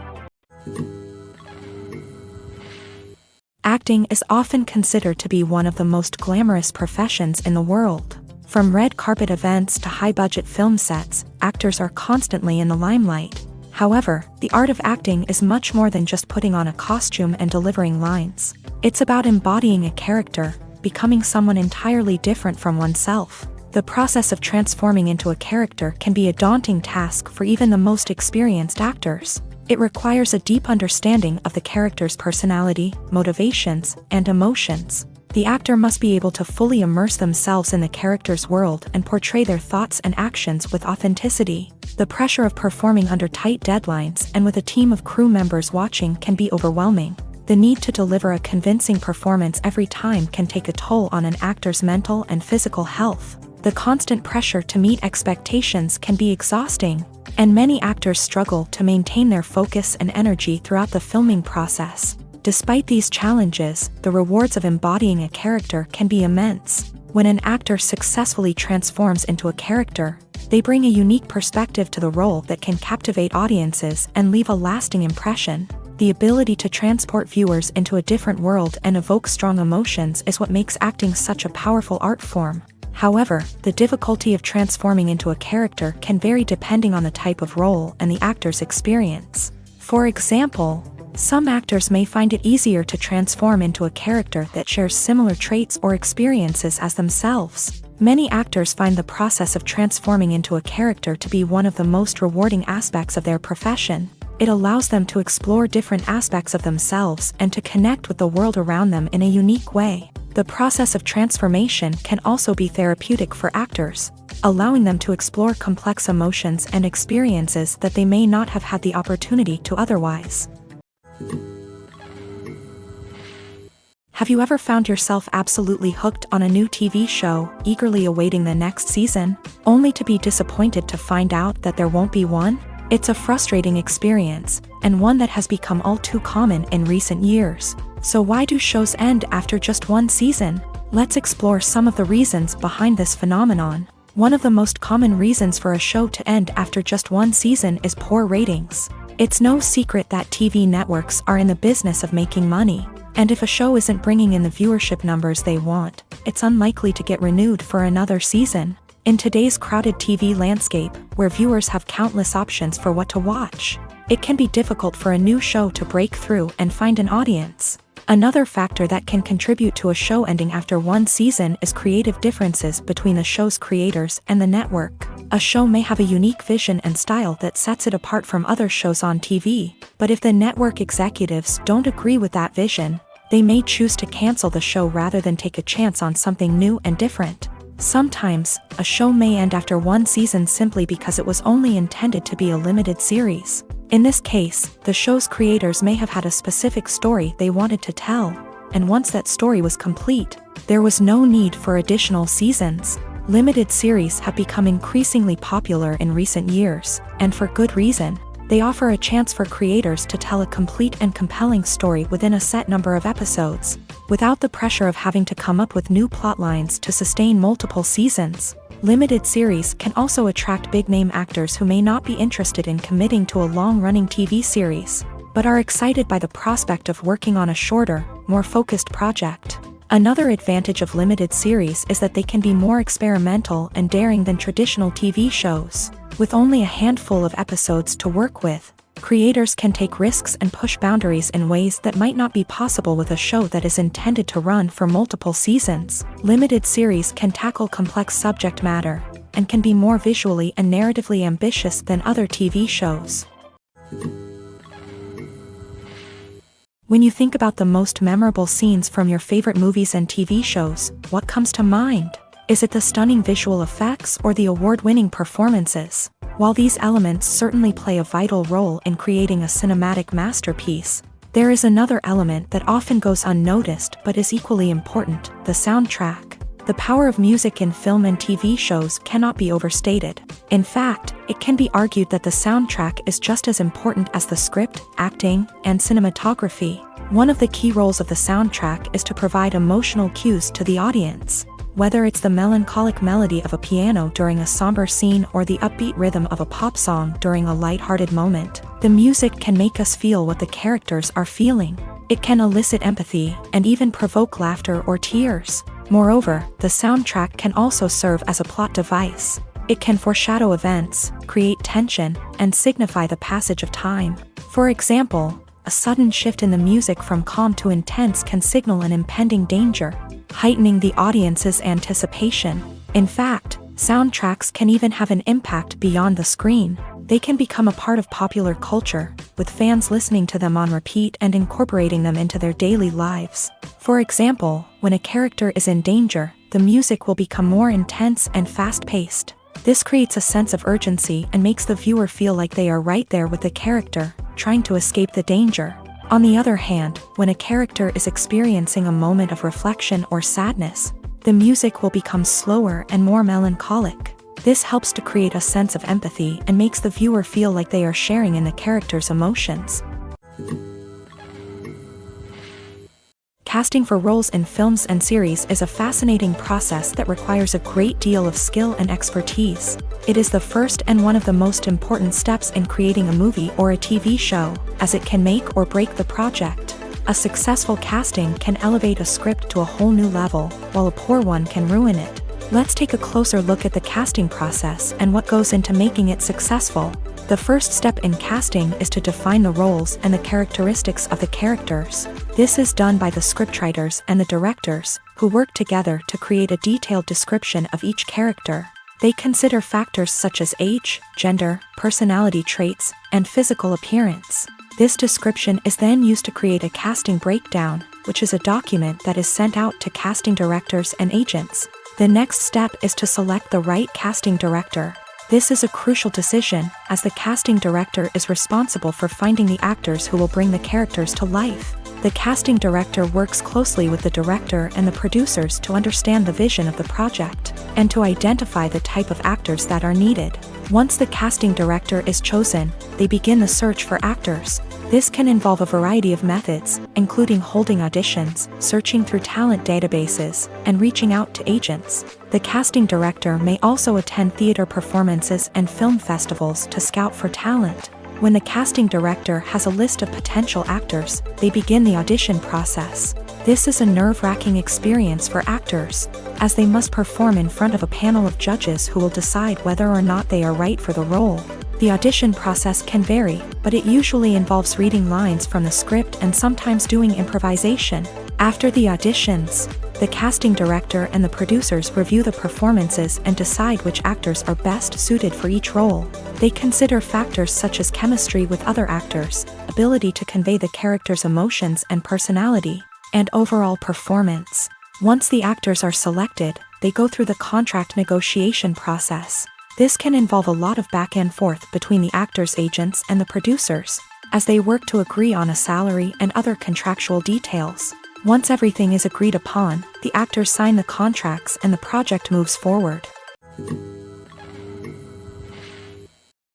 Acting is often considered to be one of the most glamorous professions in the world. From red carpet events to high-budget film sets, actors are constantly in the limelight. However, the art of acting is much more than just putting on a costume and delivering lines. It's about embodying a character, becoming someone entirely different from oneself. The process of transforming into a character can be a daunting task for even the most experienced actors. It requires a deep understanding of the character's personality, motivations, and emotions. The actor must be able to fully immerse themselves in the character's world and portray their thoughts and actions with authenticity. The pressure of performing under tight deadlines and with a team of crew members watching can be overwhelming. The need to deliver a convincing performance every time can take a toll on an actor's mental and physical health. The constant pressure to meet expectations can be exhausting, and many actors struggle to maintain their focus and energy throughout the filming process. Despite these challenges, the rewards of embodying a character can be immense. When an actor successfully transforms into a character, they bring a unique perspective to the role that can captivate audiences and leave a lasting impression. The ability to transport viewers into a different world and evoke strong emotions is what makes acting such a powerful art form. However, the difficulty of transforming into a character can vary depending on the type of role and the actor's experience. For example, some actors may find it easier to transform into a character that shares similar traits or experiences as themselves. Many actors find the process of transforming into a character to be one of the most rewarding aspects of their profession. It allows them to explore different aspects of themselves and to connect with the world around them in a unique way. The process of transformation can also be therapeutic for actors, allowing them to explore complex emotions and experiences that they may not have had the opportunity to otherwise. Have you ever found yourself absolutely hooked on a new TV show, eagerly awaiting the next season, only to be disappointed to find out that there won't be one? It's a frustrating experience, and one that has become all too common in recent years. So why do shows end after just one season? Let's explore some of the reasons behind this phenomenon. One of the most common reasons for a show to end after just one season is poor ratings. It's no secret that TV networks are in the business of making money, and if a show isn't bringing in the viewership numbers they want, it's unlikely to get renewed for another season. In today's crowded TV landscape, where viewers have countless options for what to watch, it can be difficult for a new show to break through and find an audience. Another factor that can contribute to a show ending after one season is creative differences between the show's creators and the network. A show may have a unique vision and style that sets it apart from other shows on TV, but if the network executives don't agree with that vision, they may choose to cancel the show rather than take a chance on something new and different. Sometimes, a show may end after one season simply because it was only intended to be a limited series. In this case, the show's creators may have had a specific story they wanted to tell, and once that story was complete, there was no need for additional seasons. Limited series have become increasingly popular in recent years, and for good reason. They offer a chance for creators to tell a complete and compelling story within a set number of episodes, without the pressure of having to come up with new plotlines to sustain multiple seasons. Limited series can also attract big-name actors who may not be interested in committing to a long-running TV series, but are excited by the prospect of working on a shorter, more focused project. Another advantage of limited series is that they can be more experimental and daring than traditional TV shows. With only a handful of episodes to work with, creators can take risks and push boundaries in ways that might not be possible with a show that is intended to run for multiple seasons. Limited series can tackle complex subject matter, and can be more visually and narratively ambitious than other TV shows. When you think about the most memorable scenes from your favorite movies and TV shows, what comes to mind? Is it the stunning visual effects or the award-winning performances? While these elements certainly play a vital role in creating a cinematic masterpiece, there is another element that often goes unnoticed but is equally important: the soundtrack. The power of music in film and TV shows cannot be overstated. In fact, it can be argued that the soundtrack is just as important as the script, acting, and cinematography. One of the key roles of the soundtrack is to provide emotional cues to the audience. Whether it's the melancholic melody of a piano during a somber scene or the upbeat rhythm of a pop song during a light-hearted moment, the music can make us feel what the characters are feeling. It can elicit empathy and even provoke laughter or tears. Moreover, the soundtrack can also serve as a plot device. It can foreshadow events, create tension, and signify the passage of time. For example, a sudden shift in the music from calm to intense can signal an impending danger, heightening the audience's anticipation. In fact, soundtracks can even have an impact beyond the screen. They can become a part of popular culture, with fans listening to them on repeat and incorporating them into their daily lives. For example, when a character is in danger, the music will become more intense and fast-paced. This creates a sense of urgency and makes the viewer feel like they are right there with the character, trying to escape the danger. On the other hand, when a character is experiencing a moment of reflection or sadness, the music will become slower and more melancholic. This helps to create a sense of empathy and makes the viewer feel like they are sharing in the character's emotions. Casting for roles in films and series is a fascinating process that requires a great deal of skill and expertise. It is the first and one of the most important steps in creating a movie or a TV show, as it can make or break the project. A successful casting can elevate a script to a whole new level, while a poor one can ruin it. Let's take a closer look at the casting process and what goes into making it successful. The first step in casting is to define the roles and the characteristics of the characters. This is done by the scriptwriters and the directors, who work together to create a detailed description of each character. They consider factors such as age, gender, personality traits, and physical appearance. This description is then used to create a casting breakdown, which is a document that is sent out to casting directors and agents. The next step is to select the right casting director. This is a crucial decision, as the casting director is responsible for finding the actors who will bring the characters to life. The casting director works closely with the director and the producers to understand the vision of the project, and to identify the type of actors that are needed. Once the casting director is chosen, they begin the search for actors. This can involve a variety of methods, including holding auditions, searching through talent databases, and reaching out to agents. The casting director may also attend theater performances and film festivals to scout for talent. When the casting director has a list of potential actors, they begin the audition process. This is a nerve-wracking experience for actors, as they must perform in front of a panel of judges who will decide whether or not they are right for the role. The audition process can vary, but it usually involves reading lines from the script and sometimes doing improvisation. After the auditions, the casting director and the producers review the performances and decide which actors are best suited for each role. They consider factors such as chemistry with other actors, ability to convey the character's emotions and personality, and overall performance. Once the actors are selected, they go through the contract negotiation process. This can involve a lot of back and forth between the actors' agents and the producers, as they work to agree on a salary and other contractual details. Once everything is agreed upon, the actors sign the contracts and the project moves forward.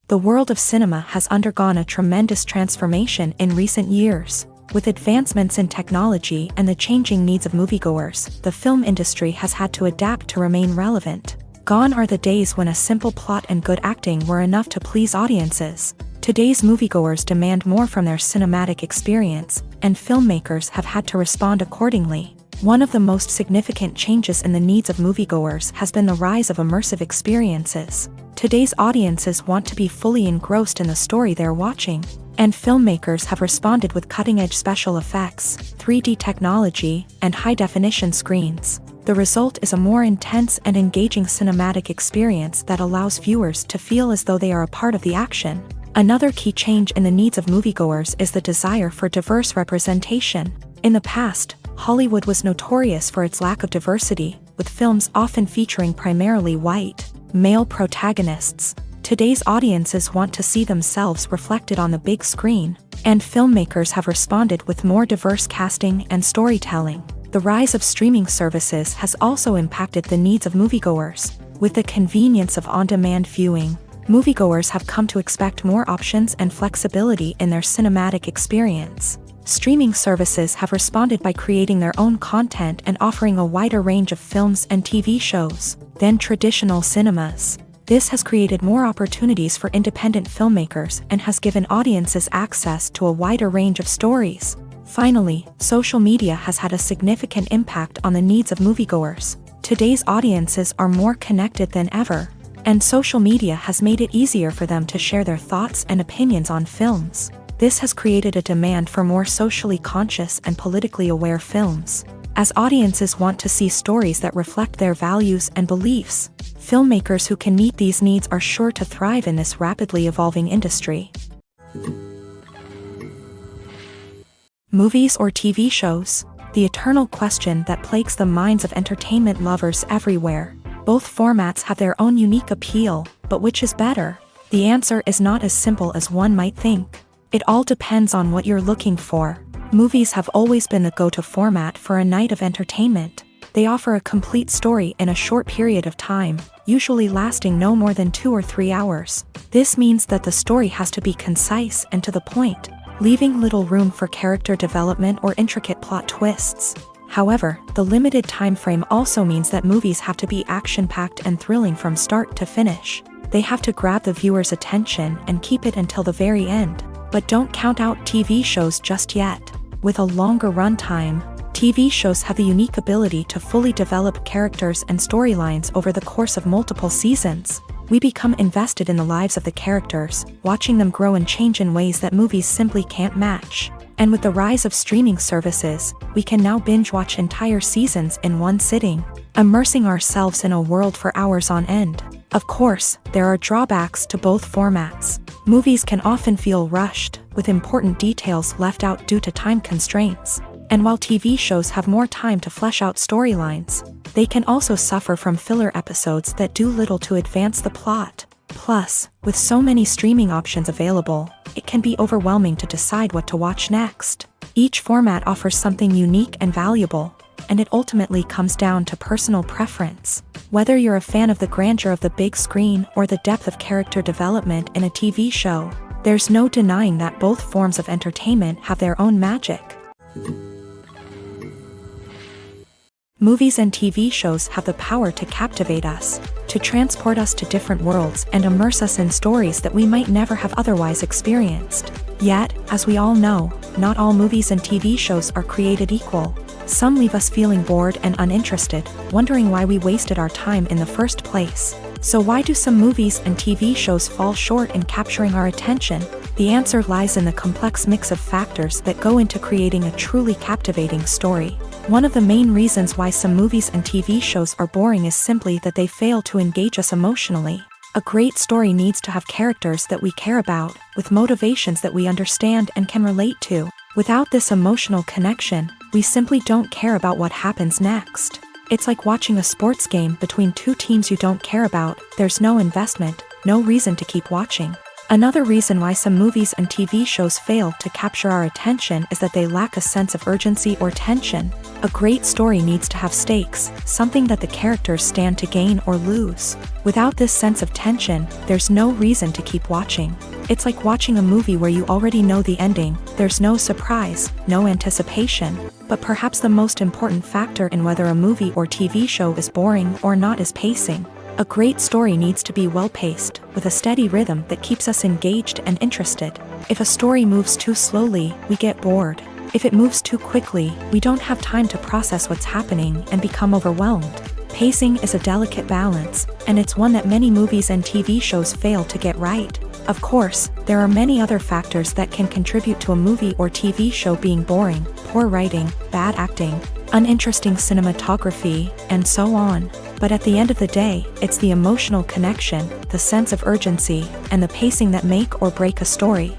The world of cinema has undergone a tremendous transformation in recent years. With advancements in technology and the changing needs of moviegoers, the film industry has had to adapt to remain relevant. Gone are the days when a simple plot and good acting were enough to please audiences. Today's moviegoers demand more from their cinematic experience, and filmmakers have had to respond accordingly. One of the most significant changes in the needs of moviegoers has been the rise of immersive experiences. Today's audiences want to be fully engrossed in the story they're watching, and filmmakers have responded with cutting-edge special effects, 3D technology, and high-definition screens. The result is a more intense and engaging cinematic experience that allows viewers to feel as though they are a part of the action. Another key change in the needs of moviegoers is the desire for diverse representation. In the past, Hollywood was notorious for its lack of diversity, with films often featuring primarily white, male protagonists. Today's audiences want to see themselves reflected on the big screen, and filmmakers have responded with more diverse casting and storytelling. The rise of streaming services has also impacted the needs of moviegoers. With the convenience of on-demand viewing, moviegoers have come to expect more options and flexibility in their cinematic experience. Streaming services have responded by creating their own content and offering a wider range of films and TV shows than traditional cinemas. This has created more opportunities for independent filmmakers and has given audiences access to a wider range of stories. Finally, social media has had a significant impact on the needs of moviegoers. Today's audiences are more connected than ever, and social media has made it easier for them to share their thoughts and opinions on films. This has created a demand for more socially conscious and politically aware films. As audiences want to see stories that reflect their values and beliefs, filmmakers who can meet these needs are sure to thrive in this rapidly evolving industry. Movies or TV shows? The eternal question that plagues the minds of entertainment lovers everywhere. Both formats have their own unique appeal, but which is better? The answer is not as simple as one might think. It all depends on what you're looking for. Movies have always been the go-to format for a night of entertainment. They offer a complete story in a short period of time, usually lasting no more than 2 or 3 hours. This means that the story has to be concise and to the point, leaving little room for character development or intricate plot twists. However, the limited time frame also means that movies have to be action-packed and thrilling from start to finish. They have to grab the viewer's attention and keep it until the very end. But don't count out TV shows just yet. With a longer runtime, TV shows have the unique ability to fully develop characters and storylines over the course of multiple seasons. We become invested in the lives of the characters, watching them grow and change in ways that movies simply can't match. And with the rise of streaming services, we can now binge-watch entire seasons in one sitting, immersing ourselves in a world for hours on end. Of course, there are drawbacks to both formats. Movies can often feel rushed, with important details left out due to time constraints. And while TV shows have more time to flesh out storylines, they can also suffer from filler episodes that do little to advance the plot. Plus, with so many streaming options available, it can be overwhelming to decide what to watch next. Each format offers something unique and valuable, and it ultimately comes down to personal preference. Whether you're a fan of the grandeur of the big screen or the depth of character development in a TV show, there's no denying that both forms of entertainment have their own magic. Movies and TV shows have the power to captivate us, to transport us to different worlds and immerse us in stories that we might never have otherwise experienced. Yet, as we all know, not all movies and TV shows are created equal. Some leave us feeling bored and uninterested, wondering why we wasted our time in the first place. So why do some movies and TV shows fall short in capturing our attention? The answer lies in the complex mix of factors that go into creating a truly captivating story. One of the main reasons why some movies and TV shows are boring is simply that they fail to engage us emotionally. A great story needs to have characters that we care about, with motivations that we understand and can relate to. Without this emotional connection, we simply don't care about what happens next. It's like watching a sports game between two teams you don't care about. There's no investment, no reason to keep watching. Another reason why some movies and TV shows fail to capture our attention is that they lack a sense of urgency or tension. A great story needs to have stakes, something that the characters stand to gain or lose. Without this sense of tension, there's no reason to keep watching. It's like watching a movie where you already know the ending. There's no surprise, no anticipation. But perhaps the most important factor in whether a movie or TV show is boring or not is pacing. A great story needs to be well-paced, with a steady rhythm that keeps us engaged and interested. If a story moves too slowly, we get bored. If it moves too quickly, we don't have time to process what's happening and become overwhelmed. Pacing is a delicate balance, and it's one that many movies and TV shows fail to get right. Of course, there are many other factors that can contribute to a movie or TV show being boring: poor writing, bad acting, uninteresting cinematography, and so on. But at the end of the day, it's the emotional connection, the sense of urgency, and the pacing that make or break a story.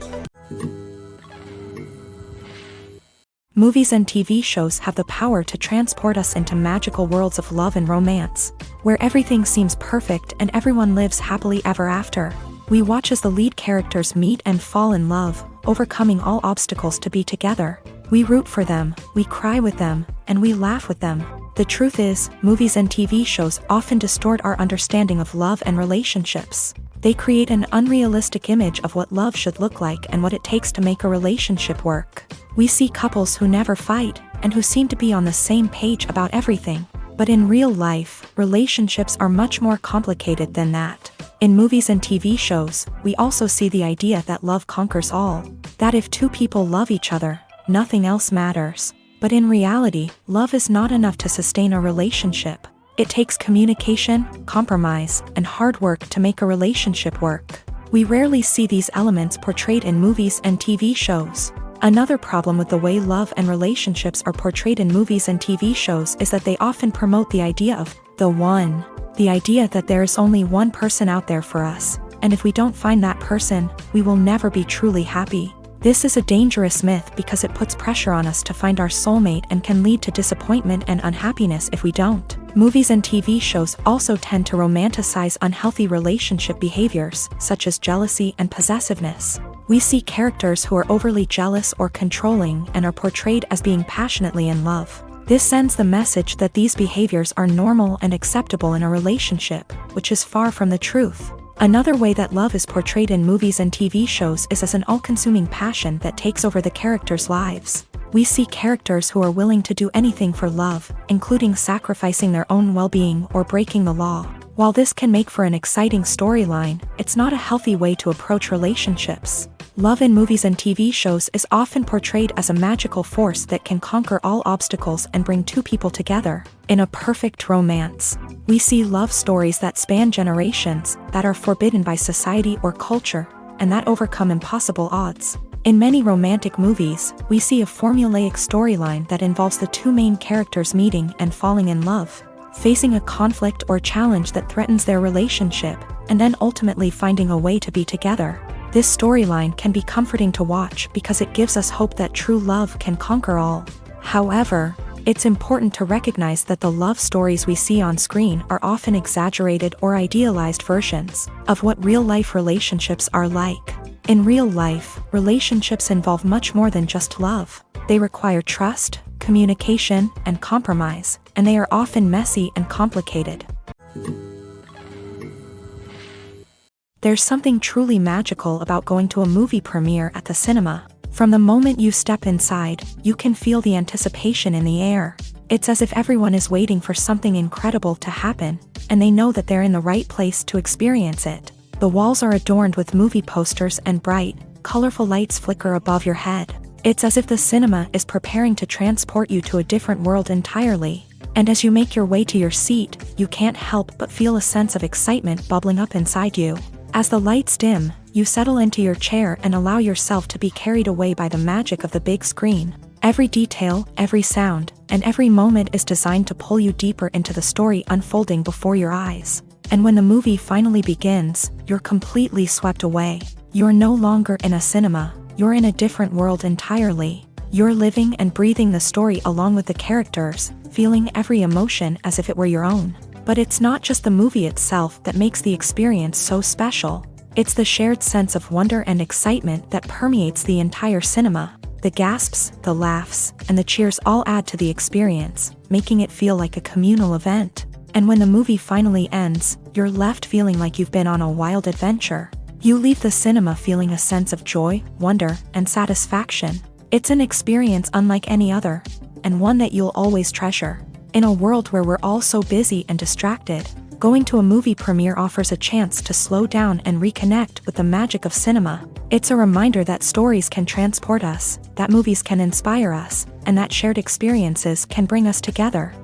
Movies and TV shows have the power to transport us into magical worlds of love and romance, where everything seems perfect and everyone lives happily ever after. We watch as the lead characters meet and fall in love, overcoming all obstacles to be together. We root for them, we cry with them, and we laugh with them. The truth is, movies and TV shows often distort our understanding of love and relationships. They create an unrealistic image of what love should look like and what it takes to make a relationship work. We see couples who never fight, and who seem to be on the same page about everything. But in real life, relationships are much more complicated than that. In movies and TV shows, we also see the idea that love conquers all. That if two people love each other, nothing else matters. But in reality, love is not enough to sustain a relationship. It takes communication, compromise, and hard work to make a relationship work. We rarely see these elements portrayed in movies and TV shows. Another problem with the way love and relationships are portrayed in movies and TV shows is that they often promote the idea of the one. The idea that there is only one person out there for us, and if we don't find that person, we will never be truly happy. This is a dangerous myth because it puts pressure on us to find our soulmate and can lead to disappointment and unhappiness if we don't. Movies and TV shows also tend to romanticize unhealthy relationship behaviors, such as jealousy and possessiveness. We see characters who are overly jealous or controlling and are portrayed as being passionately in love. This sends the message that these behaviors are normal and acceptable in a relationship, which is far from the truth. Another way that love is portrayed in movies and TV shows is as an all-consuming passion that takes over the characters' lives. We see characters who are willing to do anything for love, including sacrificing their own well-being or breaking the law. While this can make for an exciting storyline, it's not a healthy way to approach relationships. Love in movies and TV shows is often portrayed as a magical force that can conquer all obstacles and bring two people together in a perfect romance. We see love stories that span generations, that are forbidden by society or culture, and that overcome impossible odds. In many romantic movies, we see a formulaic storyline that involves the two main characters meeting and falling in love, facing a conflict or challenge that threatens their relationship, and then ultimately finding a way to be together. This storyline can be comforting to watch because it gives us hope that true love can conquer all. However, it's important to recognize that the love stories we see on screen are often exaggerated or idealized versions of what real-life relationships are like. In real life, relationships involve much more than just love. They require trust, communication, and compromise, and they are often messy and complicated. There's something truly magical about going to a movie premiere at the cinema. From the moment you step inside, you can feel the anticipation in the air. It's as if everyone is waiting for something incredible to happen, and they know that they're in the right place to experience it. The walls are adorned with movie posters and bright, colorful lights flicker above your head. It's as if the cinema is preparing to transport you to a different world entirely. And as you make your way to your seat, you can't help but feel a sense of excitement bubbling up inside you. As the lights dim, you settle into your chair and allow yourself to be carried away by the magic of the big screen. Every detail, every sound, and every moment is designed to pull you deeper into the story unfolding before your eyes. And when the movie finally begins, you're completely swept away. You're no longer in a cinema, you're in a different world entirely. You're living and breathing the story along with the characters, feeling every emotion as if it were your own. But it's not just the movie itself that makes the experience so special. It's the shared sense of wonder and excitement that permeates the entire cinema. The gasps, the laughs, and the cheers all add to the experience, making it feel like a communal event. And when the movie finally ends, you're left feeling like you've been on a wild adventure. You leave the cinema feeling a sense of joy, wonder, and satisfaction. It's an experience unlike any other, and one that you'll always treasure. In a world where we're all so busy and distracted, going to a movie premiere offers a chance to slow down and reconnect with the magic of cinema. It's a reminder that stories can transport us, that movies can inspire us, and that shared experiences can bring us together.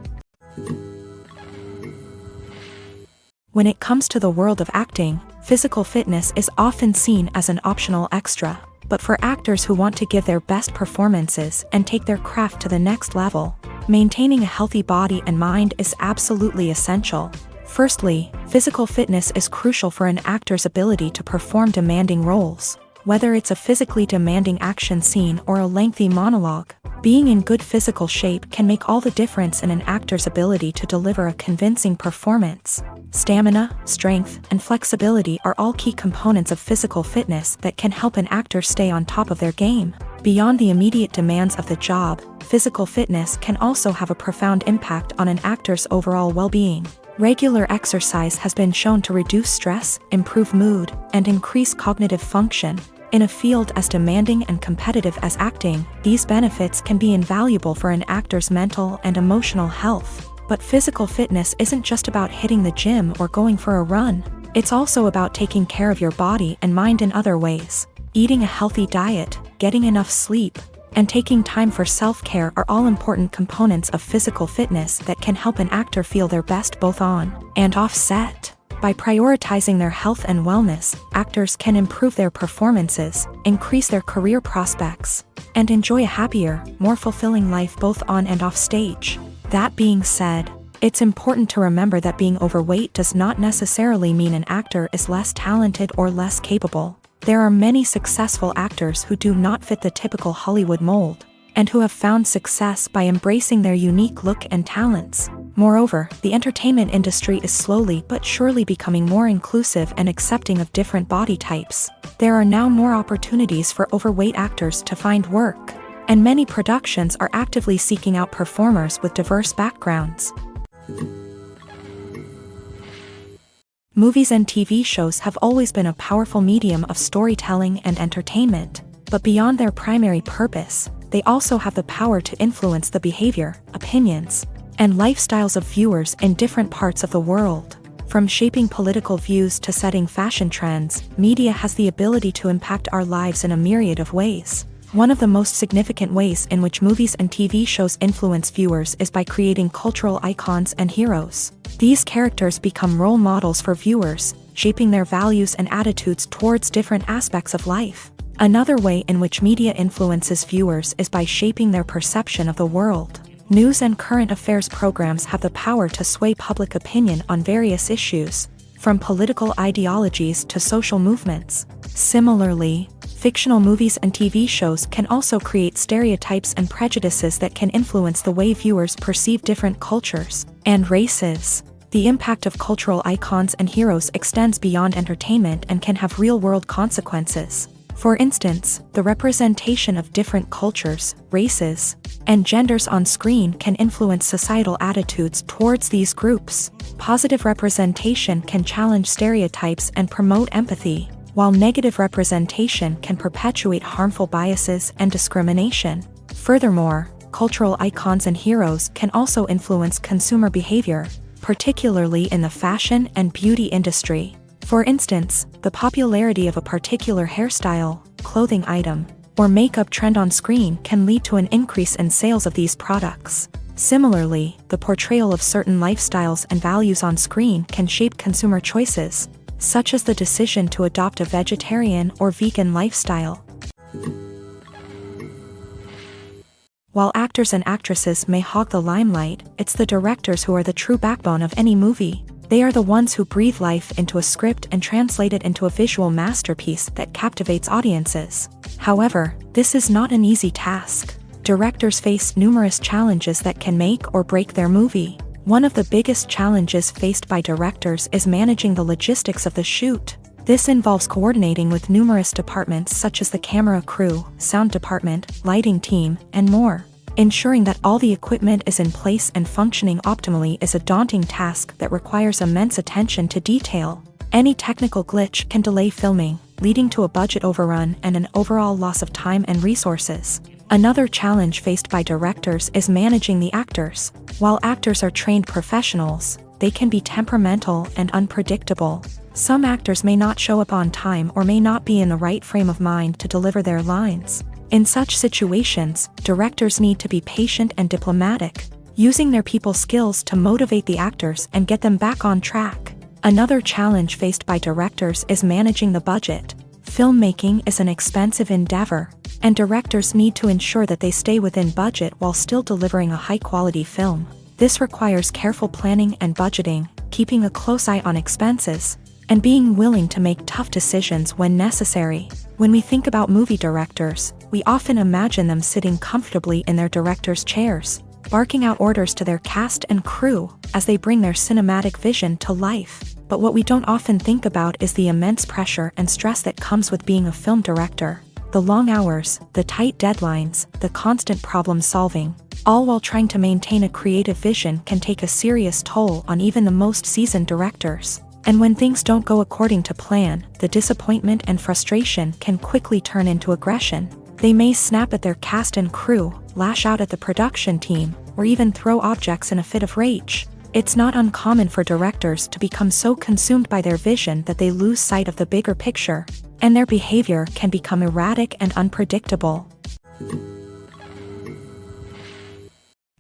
When it comes to the world of acting, physical fitness is often seen as an optional extra. But for actors who want to give their best performances and take their craft to the next level, Maintaining a healthy body and mind is absolutely essential. Firstly, physical fitness is crucial for an actor's ability to perform demanding roles. Whether it's a physically demanding action scene or a lengthy monologue, being in good physical shape can make all the difference in an actor's ability to deliver a convincing performance. Stamina, strength, and flexibility are all key components of physical fitness that can help an actor stay on top of their game. Beyond the immediate demands of the job, physical fitness can also have a profound impact on an actor's overall well-being. Regular exercise has been shown to reduce stress, improve mood, and increase cognitive function. In a field as demanding and competitive as acting, these benefits can be invaluable for an actor's mental and emotional health. But physical fitness isn't just about hitting the gym or going for a run. It's also about taking care of your body and mind in other ways. Eating a healthy diet, getting enough sleep, and taking time for self-care are all important components of physical fitness that can help an actor feel their best both on and off set. By prioritizing their health and wellness, actors can improve their performances, increase their career prospects, and enjoy a happier, more fulfilling life both on and off stage. That being said, it's important to remember that being overweight does not necessarily mean an actor is less talented or less capable. There are many successful actors who do not fit the typical Hollywood mold, and who have found success by embracing their unique look and talents. Moreover, the entertainment industry is slowly but surely becoming more inclusive and accepting of different body types. There are now more opportunities for overweight actors to find work, and many productions are actively seeking out performers with diverse backgrounds. Movies and TV shows have always been a powerful medium of storytelling and entertainment, but beyond their primary purpose, they also have the power to influence the behavior, opinions, and lifestyles of viewers in different parts of the world. From shaping political views to setting fashion trends, media has the ability to impact our lives in a myriad of ways. One of the most significant ways in which movies and TV shows influence viewers is by creating cultural icons and heroes. These characters become role models for viewers, shaping their values and attitudes towards different aspects of life. Another way in which media influences viewers is by shaping their perception of the world. News and current affairs programs have the power to sway public opinion on various issues, from political ideologies to social movements. Similarly, fictional movies and TV shows can also create stereotypes and prejudices that can influence the way viewers perceive different cultures and races. The impact of cultural icons and heroes extends beyond entertainment and can have real-world consequences. For instance, the representation of different cultures, races, and genders on screen can influence societal attitudes towards these groups. Positive representation can challenge stereotypes and promote empathy, while negative representation can perpetuate harmful biases and discrimination. Furthermore, cultural icons and heroes can also influence consumer behavior, particularly in the fashion and beauty industry. For instance, the popularity of a particular hairstyle, clothing item, or makeup trend on screen can lead to an increase in sales of these products. Similarly, the portrayal of certain lifestyles and values on screen can shape consumer choices, such as the decision to adopt a vegetarian or vegan lifestyle. While actors and actresses may hog the limelight, it's the directors who are the true backbone of any movie. They are the ones who breathe life into a script and translate it into a visual masterpiece that captivates audiences. However, this is not an easy task. Directors face numerous challenges that can make or break their movie. One of the biggest challenges faced by directors is managing the logistics of the shoot. This involves coordinating with numerous departments such as the camera crew, sound department, lighting team, and more. Ensuring that all the equipment is in place and functioning optimally is a daunting task that requires immense attention to detail. Any technical glitch can delay filming, leading to a budget overrun and an overall loss of time and resources. Another challenge faced by directors is managing the actors. While actors are trained professionals, they can be temperamental and unpredictable. Some actors may not show up on time or may not be in the right frame of mind to deliver their lines. In such situations, directors need to be patient and diplomatic, using their people skills to motivate the actors and get them back on track. Another challenge faced by directors is managing the budget. Filmmaking is an expensive endeavor, And directors need to ensure that they stay within budget while still delivering a high-quality film. This requires careful planning and budgeting, keeping a close eye on expenses, and being willing to make tough decisions when necessary. When we think about movie directors, we often imagine them sitting comfortably in their director's chairs, barking out orders to their cast and crew as they bring their cinematic vision to life. But what we don't often think about is the immense pressure and stress that comes with being a film director. The long hours, the tight deadlines, the constant problem solving, all while trying to maintain a creative vision can take a serious toll on even the most seasoned directors. And when things don't go according to plan, the disappointment and frustration can quickly turn into aggression. They may snap at their cast and crew, lash out at the production team, or even throw objects in a fit of rage. It's not uncommon for directors to become so consumed by their vision that they lose sight of the bigger picture, and their behavior can become erratic and unpredictable.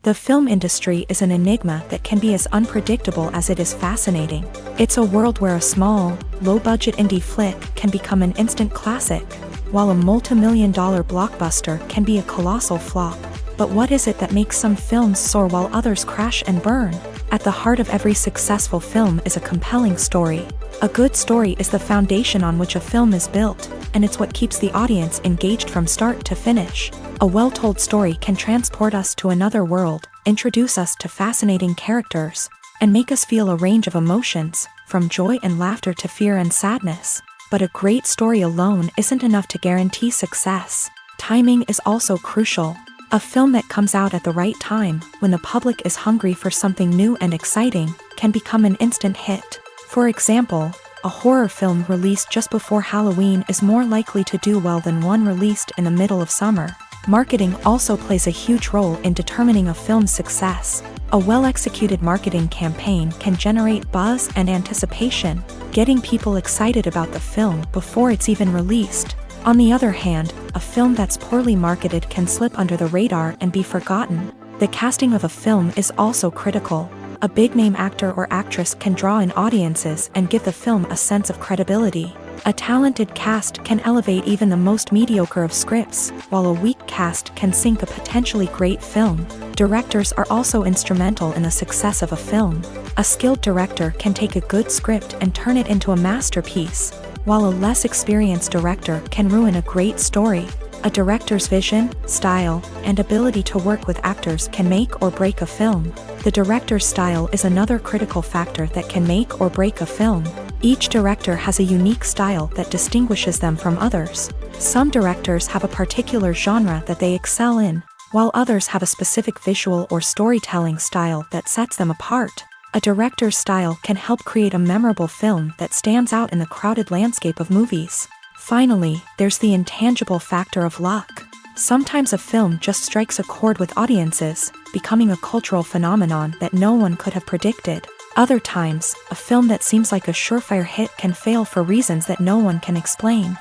The film industry is an enigma that can be as unpredictable as it is fascinating. It's a world where a small, low-budget indie flick can become an instant classic, while a multi-million-dollar blockbuster can be a colossal flop. But what is it that makes some films soar while others crash and burn? At the heart of every successful film is a compelling story. A good story is the foundation on which a film is built, and it's what keeps the audience engaged from start to finish. A well-told story can transport us to another world, introduce us to fascinating characters, and make us feel a range of emotions, from joy and laughter to fear and sadness. But a great story alone isn't enough to guarantee success. Timing is also crucial. A film that comes out at the right time, when the public is hungry for something new and exciting, can become an instant hit. For example, a horror film released just before Halloween is more likely to do well than one released in the middle of summer. Marketing also plays a huge role in determining a film's success. A well-executed marketing campaign can generate buzz and anticipation, getting people excited about the film before it's even released. On the other hand, a film that's poorly marketed can slip under the radar and be forgotten. The casting of a film is also critical. A big-name actor or actress can draw in audiences and give the film a sense of credibility. A talented cast can elevate even the most mediocre of scripts, while a weak cast can sink a potentially great film. Directors are also instrumental in the success of a film. A skilled director can take a good script and turn it into a masterpiece, while a less experienced director can ruin a great story. A director's vision, style, and ability to work with actors can make or break a film. The director's style is another critical factor that can make or break a film. Each director has a unique style that distinguishes them from others. Some directors have a particular genre that they excel in, while others have a specific visual or storytelling style that sets them apart. A director's style can help create a memorable film that stands out in the crowded landscape of movies. Finally, there's the intangible factor of luck. Sometimes a film just strikes a chord with audiences, becoming a cultural phenomenon that no one could have predicted. Other times, a film that seems like a surefire hit can fail for reasons that no one can explain.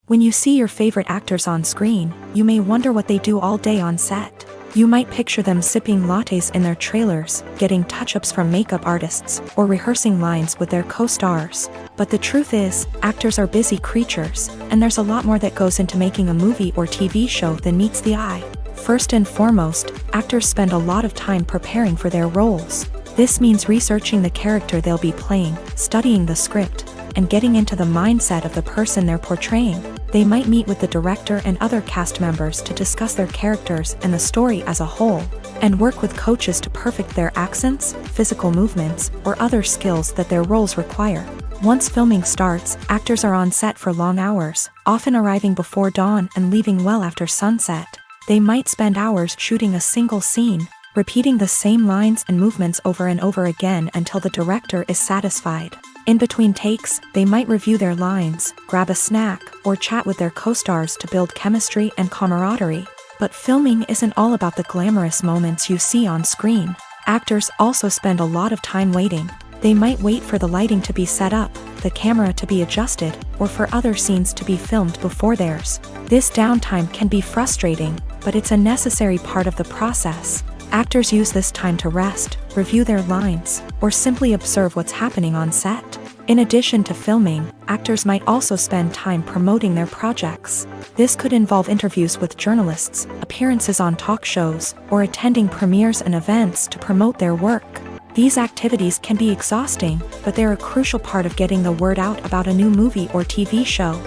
When you see your favorite actors on screen, you may wonder what they do all day on set. You might picture them sipping lattes in their trailers, getting touch-ups from makeup artists, or rehearsing lines with their co-stars. But the truth is, actors are busy creatures, and there's a lot more that goes into making a movie or TV show than meets the eye. First and foremost, actors spend a lot of time preparing for their roles. This means researching the character they'll be playing, studying the script, and getting into the mindset of the person they're portraying. They might meet with the director and other cast members to discuss their characters and the story as a whole, and work with coaches to perfect their accents, physical movements, or other skills that their roles require. Once filming starts, actors are on set for long hours, often arriving before dawn and leaving well after sunset. They might spend hours shooting a single scene, repeating the same lines and movements over and over again until the director is satisfied. In between takes, they might review their lines, grab a snack, or chat with their co-stars to build chemistry and camaraderie. But filming isn't all about the glamorous moments you see on screen. Actors also spend a lot of time waiting. They might wait for the lighting to be set up, the camera to be adjusted, or for other scenes to be filmed before theirs. This downtime can be frustrating, but it's a necessary part of the process. Actors use this time to rest, review their lines, or simply observe what's happening on set. In addition to filming, actors might also spend time promoting their projects. This could involve interviews with journalists, appearances on talk shows, or attending premieres and events to promote their work. These activities can be exhausting, but they're a crucial part of getting the word out about a new movie or TV show.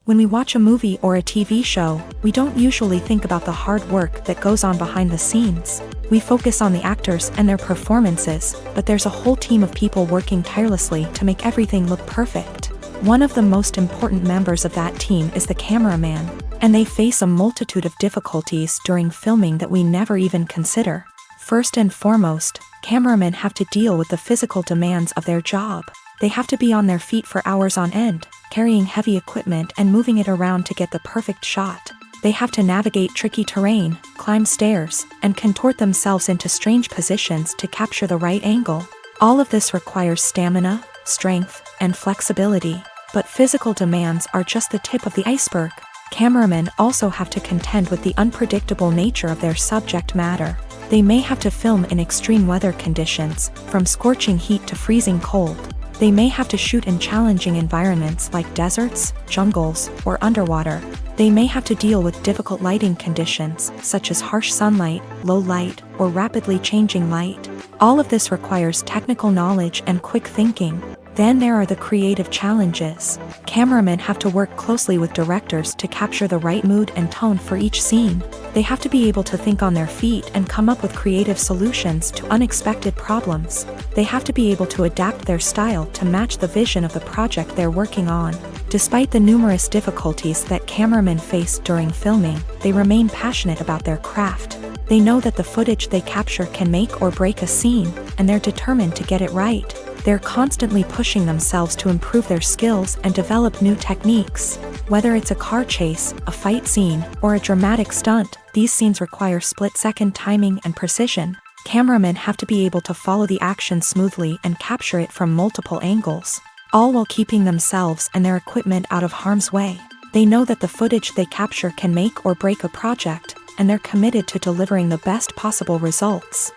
When we watch a movie or a TV show, we don't usually think about the hard work that goes on behind the scenes. We focus on the actors and their performances, but there's a whole team of people working tirelessly to make everything look perfect. One of the most important members of that team is the cameraman, and they face a multitude of difficulties during filming that we never even consider. First and foremost, cameramen have to deal with the physical demands of their job. They have to be on their feet for hours on end, carrying heavy equipment and moving it around to get the perfect shot. They have to navigate tricky terrain, climb stairs, and contort themselves into strange positions to capture the right angle. All of this requires stamina, strength, and flexibility. But physical demands are just the tip of the iceberg. Cameramen also have to contend with the unpredictable nature of their subject matter. They may have to film in extreme weather conditions, from scorching heat to freezing cold. They may have to shoot in challenging environments like deserts, jungles, or underwater. They may have to deal with difficult lighting conditions, such as harsh sunlight, low light, or rapidly changing light. All of this requires technical knowledge and quick thinking. Then there are the creative challenges. Cameramen have to work closely with directors to capture the right mood and tone for each scene. They have to be able to think on their feet and come up with creative solutions to unexpected problems. They have to be able to adapt their style to match the vision of the project they're working on. Despite the numerous difficulties that cameramen face during filming, they remain passionate about their craft. They know that the footage they capture can make or break a scene, and they're determined to get it right. They're constantly pushing themselves to improve their skills and develop new techniques. Whether it's a car chase, a fight scene, or a dramatic stunt, these scenes require split-second timing and precision. Cameramen have to be able to follow the action smoothly and capture it from multiple angles, all while keeping themselves and their equipment out of harm's way. They know that the footage they capture can make or break a project, and they're committed to delivering the best possible results.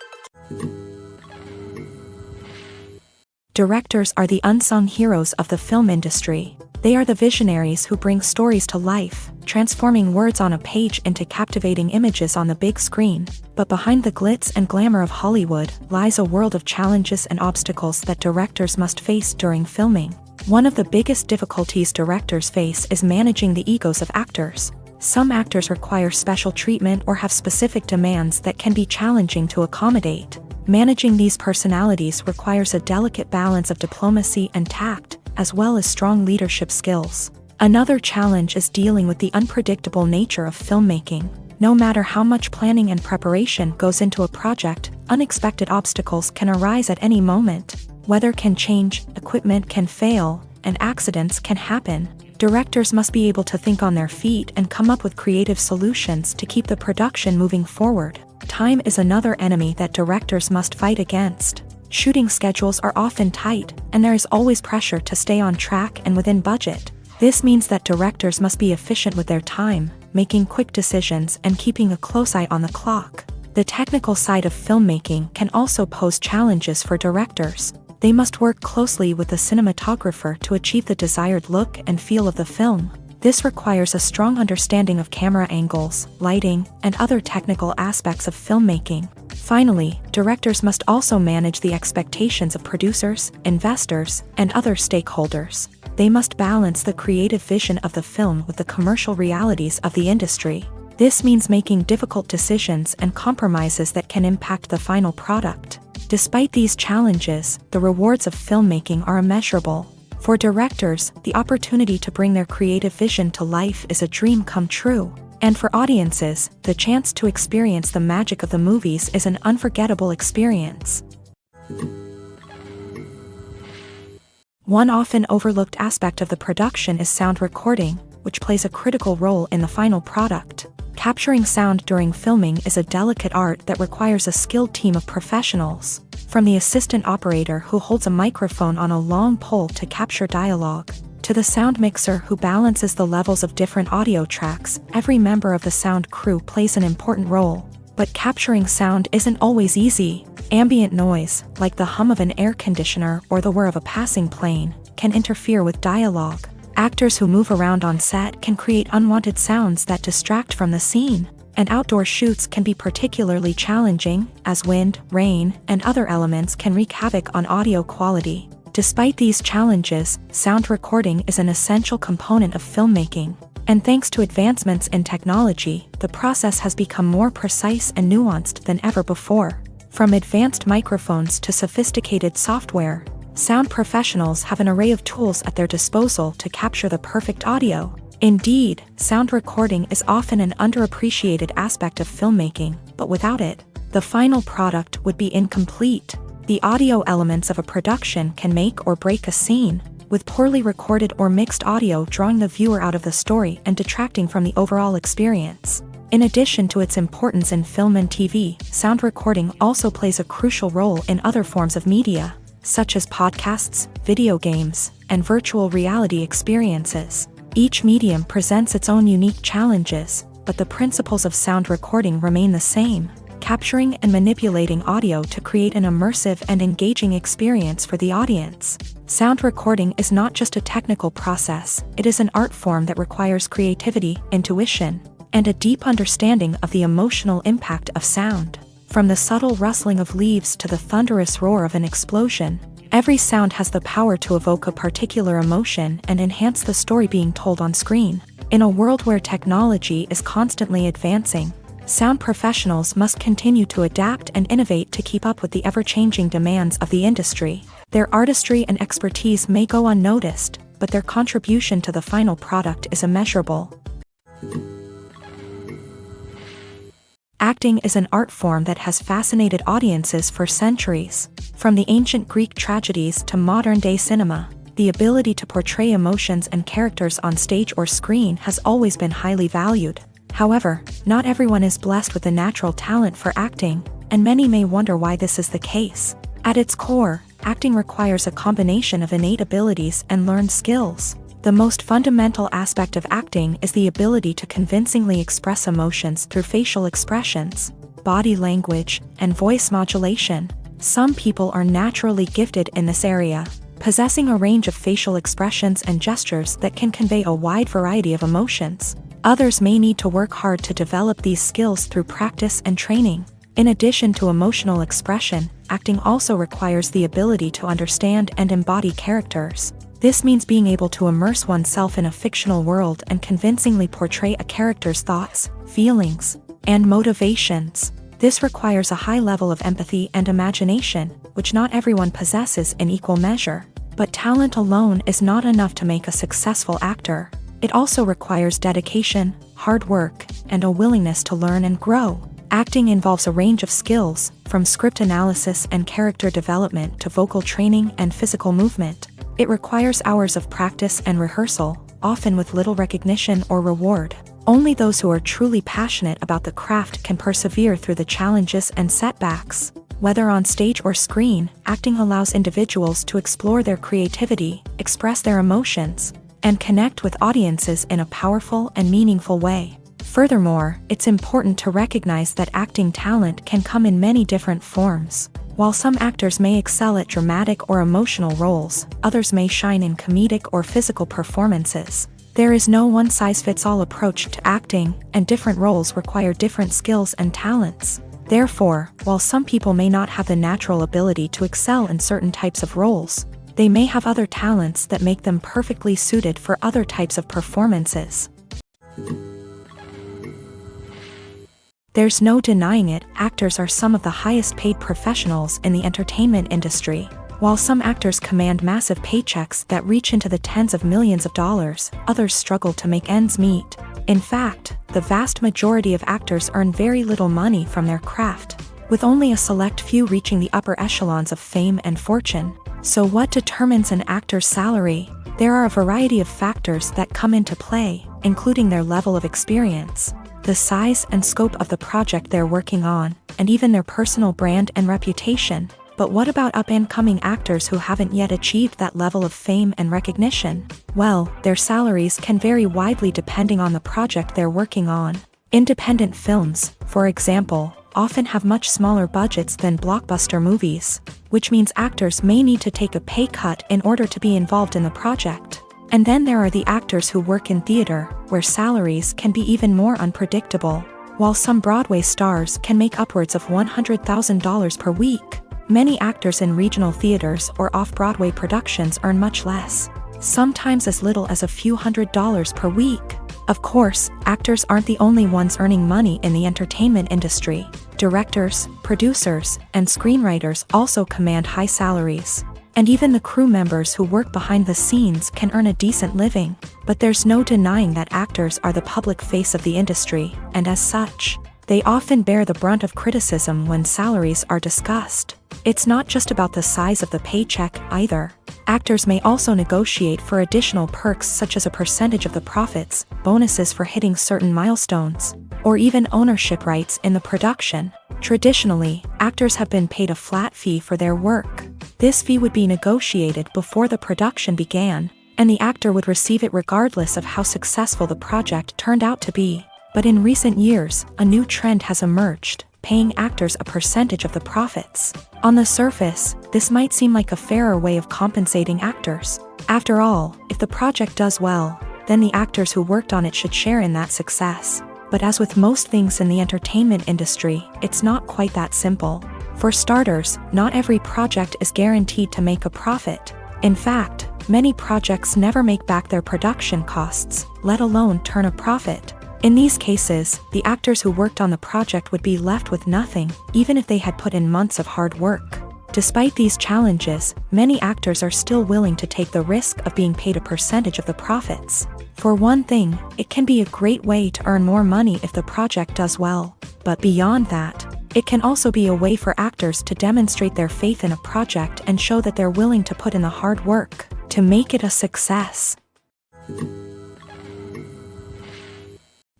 Directors are the unsung heroes of the film industry. They are the visionaries who bring stories to life, transforming words on a page into captivating images on the big screen. But behind the glitz and glamour of Hollywood lies a world of challenges and obstacles that directors must face during filming. One of the biggest difficulties directors face is managing the egos of actors. Some actors require special treatment or have specific demands that can be challenging to accommodate. Managing these personalities requires a delicate balance of diplomacy and tact, as well as strong leadership skills. Another challenge is dealing with the unpredictable nature of filmmaking. No matter how much planning and preparation goes into a project, unexpected obstacles can arise at any moment. Weather can change, equipment can fail, and accidents can happen. Directors must be able to think on their feet and come up with creative solutions to keep the production moving forward. Time is another enemy that directors must fight against. Shooting schedules are often tight, and there is always pressure to stay on track and within budget. This means that directors must be efficient with their time, making quick decisions and keeping a close eye on the clock. The technical side of filmmaking can also pose challenges for directors. They must work closely with the cinematographer to achieve the desired look and feel of the film. This requires a strong understanding of camera angles, lighting, and other technical aspects of filmmaking. Finally, directors must also manage the expectations of producers, investors, and other stakeholders. They must balance the creative vision of the film with the commercial realities of the industry. This means making difficult decisions and compromises that can impact the final product. Despite these challenges, the rewards of filmmaking are immeasurable. For directors, the opportunity to bring their creative vision to life is a dream come true. And for audiences, the chance to experience the magic of the movies is an unforgettable experience. One often overlooked aspect of the production is sound recording, which plays a critical role in the final product. Capturing sound during filming is a delicate art that requires a skilled team of professionals. From the assistant operator who holds a microphone on a long pole to capture dialogue, to the sound mixer who balances the levels of different audio tracks, every member of the sound crew plays an important role. But capturing sound isn't always easy. Ambient noise, like the hum of an air conditioner or the whir of a passing plane, can interfere with dialogue. Actors who move around on set can create unwanted sounds that distract from the scene. And outdoor shoots can be particularly challenging, as wind, rain, and other elements can wreak havoc on audio quality. Despite these challenges, sound recording is an essential component of filmmaking. And thanks to advancements in technology, the process has become more precise and nuanced than ever before. From advanced microphones to sophisticated software, sound professionals have an array of tools at their disposal to capture the perfect audio. Indeed, sound recording is often an underappreciated aspect of filmmaking, but without it, the final product would be incomplete. The audio elements of a production can make or break a scene, with poorly recorded or mixed audio drawing the viewer out of the story and detracting from the overall experience. In addition to its importance in film and TV, sound recording also plays a crucial role in other forms of media, such as podcasts, video games, and virtual reality experiences. Each medium presents its own unique challenges, but the principles of sound recording remain the same, capturing and manipulating audio to create an immersive and engaging experience for the audience. Sound recording is not just a technical process, it is an art form that requires creativity, intuition, and a deep understanding of the emotional impact of sound. From the subtle rustling of leaves to the thunderous roar of an explosion, every sound has the power to evoke a particular emotion and enhance the story being told on screen. In a world where technology is constantly advancing, sound professionals must continue to adapt and innovate to keep up with the ever-changing demands of the industry. Their artistry and expertise may go unnoticed, but their contribution to the final product is immeasurable. Acting is an art form that has fascinated audiences for centuries. From the ancient Greek tragedies to modern-day cinema, the ability to portray emotions and characters on stage or screen has always been highly valued. However, not everyone is blessed with a natural talent for acting, and many may wonder why this is the case. At its core, acting requires a combination of innate abilities and learned skills. The most fundamental aspect of acting is the ability to convincingly express emotions through facial expressions, body language, and voice modulation. Some people are naturally gifted in this area, possessing a range of facial expressions and gestures that can convey a wide variety of emotions. Others may need to work hard to develop these skills through practice and training. In addition to emotional expression, acting also requires the ability to understand and embody characters. This means being able to immerse oneself in a fictional world and convincingly portray a character's thoughts, feelings, and motivations. This requires a high level of empathy and imagination, which not everyone possesses in equal measure. But talent alone is not enough to make a successful actor. It also requires dedication, hard work, and a willingness to learn and grow. Acting involves a range of skills, from script analysis and character development to vocal training and physical movement. It requires hours of practice and rehearsal, often with little recognition or reward. Only those who are truly passionate about the craft can persevere through the challenges and setbacks. Whether on stage or screen, acting allows individuals to explore their creativity, express their emotions, and connect with audiences in a powerful and meaningful way. Furthermore, it's important to recognize that acting talent can come in many different forms. While some actors may excel at dramatic or emotional roles, others may shine in comedic or physical performances. There is no one-size-fits-all approach to acting, and different roles require different skills and talents. Therefore, while some people may not have the natural ability to excel in certain types of roles, they may have other talents that make them perfectly suited for other types of performances. There's no denying it, actors are some of the highest paid professionals in the entertainment industry. While some actors command massive paychecks that reach into the tens of millions of dollars, others struggle to make ends meet. In fact, the vast majority of actors earn very little money from their craft, with only a select few reaching the upper echelons of fame and fortune. So what determines an actor's salary? There are a variety of factors that come into play, including their level of experience, the size and scope of the project they're working on, and even their personal brand and reputation. But what about up-and-coming actors who haven't yet achieved that level of fame and recognition? Well, their salaries can vary widely depending on the project they're working on. Independent films, for example, often have much smaller budgets than blockbuster movies, which means actors may need to take a pay cut in order to be involved in the project. And then there are the actors who work in theater, where salaries can be even more unpredictable. While some Broadway stars can make upwards of $100,000 per week, many actors in regional theaters or off-Broadway productions earn much less, sometimes as little as a few $100s per week. Of course, actors aren't the only ones earning money in the entertainment industry. Directors, producers, and screenwriters also command high salaries. And even the crew members who work behind the scenes can earn a decent living. But there's no denying that actors are the public face of the industry, and as such, they often bear the brunt of criticism when salaries are discussed. It's not just about the size of the paycheck, either. Actors may also negotiate for additional perks such as a percentage of the profits, bonuses for hitting certain milestones, or even ownership rights in the production. Traditionally, actors have been paid a flat fee for their work. This fee would be negotiated before the production began, and the actor would receive it regardless of how successful the project turned out to be. But in recent years, a new trend has emerged, paying actors a percentage of the profits. On the surface, this might seem like a fairer way of compensating actors. After all, if the project does well, then the actors who worked on it should share in that success. But as with most things in the entertainment industry, it's not quite that simple. For starters, not every project is guaranteed to make a profit. In fact, many projects never make back their production costs, let alone turn a profit. In these cases, the actors who worked on the project would be left with nothing, even if they had put in months of hard work. Despite these challenges, many actors are still willing to take the risk of being paid a percentage of the profits. For one thing, it can be a great way to earn more money if the project does well. But beyond that, it can also be a way for actors to demonstrate their faith in a project and show that they're willing to put in the hard work to make it a success.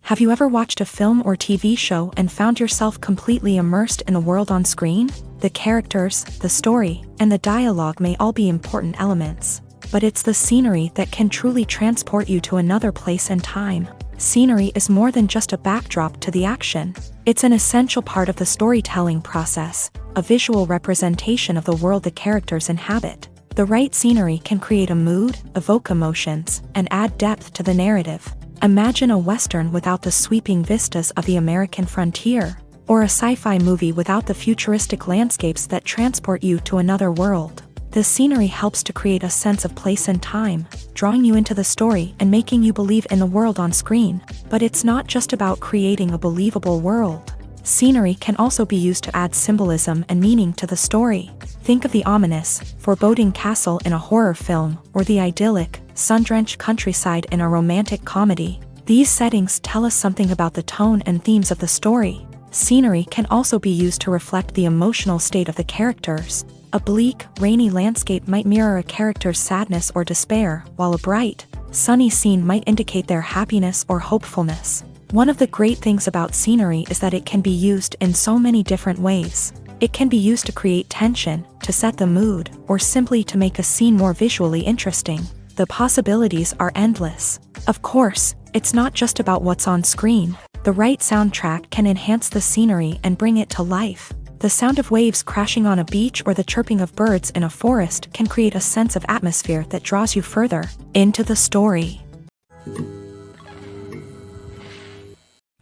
Have you ever watched a film or TV show and found yourself completely immersed in the world on screen? The characters, the story, and the dialogue may all be important elements, but it's the scenery that can truly transport you to another place and time. Scenery is more than just a backdrop to the action. It's an essential part of the storytelling process, a visual representation of the world the characters inhabit. The right scenery can create a mood, evoke emotions, and add depth to the narrative. Imagine a Western without the sweeping vistas of the American frontier, or a sci-fi movie without the futuristic landscapes that transport you to another world. The scenery helps to create a sense of place and time, drawing you into the story and making you believe in the world on screen. But it's not just about creating a believable world. Scenery can also be used to add symbolism and meaning to the story. Think of the ominous, foreboding castle in a horror film, or the idyllic, sun-drenched countryside in a romantic comedy. These settings tell us something about the tone and themes of the story. Scenery can also be used to reflect the emotional state of the characters. A bleak, rainy landscape might mirror a character's sadness or despair, while a bright, sunny scene might indicate their happiness or hopefulness. One of the great things about scenery is that it can be used in so many different ways. It can be used to create tension, to set the mood, or simply to make a scene more visually interesting. The possibilities are endless. Of course, it's not just about what's on screen. The right soundtrack can enhance the scenery and bring it to life. The sound of waves crashing on a beach or the chirping of birds in a forest can create a sense of atmosphere that draws you further into the story.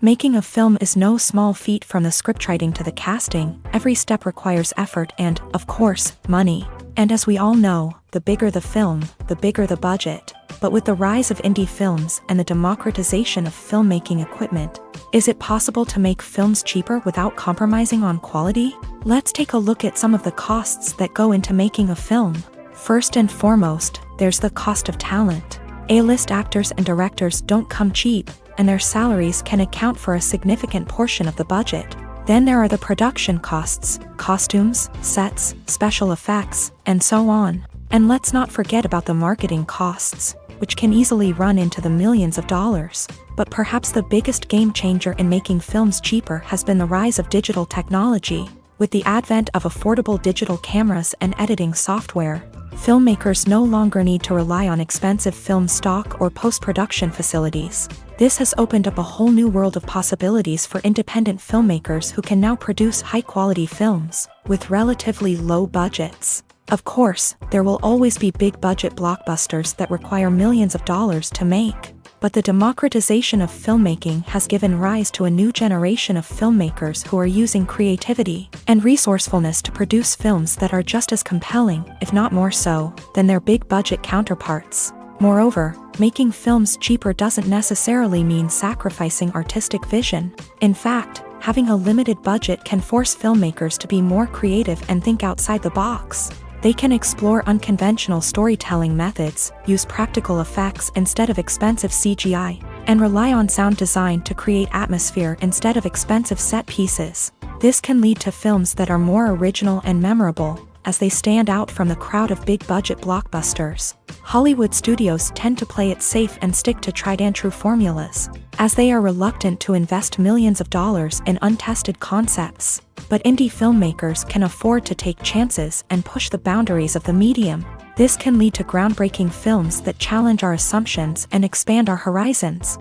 Making a film is no small feat. From the scriptwriting to the casting, every step requires effort and, of course, money. And as we all know, the bigger the film, the bigger the budget. But with the rise of indie films and the democratization of filmmaking equipment, is it possible to make films cheaper without compromising on quality? Let's take a look at some of the costs that go into making a film. First and foremost, there's the cost of talent. A-list actors and directors don't come cheap, and their salaries can account for a significant portion of the budget. Then there are the production costs, costumes, sets, special effects, and so on. And let's not forget about the marketing costs, which can easily run into the millions of dollars. But perhaps the biggest game changer in making films cheaper has been the rise of digital technology. With the advent of affordable digital cameras and editing software, Filmmakers no longer need to rely on expensive film stock or post-production facilities. This has opened up a whole new world of possibilities for independent filmmakers who can now produce high-quality films with relatively low budgets. Of course, there will always be big-budget blockbusters that require millions of dollars to make. But the democratization of filmmaking has given rise to a new generation of filmmakers who are using creativity and resourcefulness to produce films that are just as compelling, if not more so, than their big-budget counterparts. Moreover, making films cheaper doesn't necessarily mean sacrificing artistic vision. In fact, having a limited budget can force filmmakers to be more creative and think outside the box. They can explore unconventional storytelling methods, use practical effects instead of expensive CGI, and rely on sound design to create atmosphere instead of expensive set pieces. This can lead to films that are more original and memorable, as they stand out from the crowd of big-budget blockbusters. Hollywood studios tend to play it safe and stick to tried-and-true formulas, as they are reluctant to invest millions of dollars in untested concepts. But indie filmmakers can afford to take chances and push the boundaries of the medium. This can lead to groundbreaking films that challenge our assumptions and expand our horizons.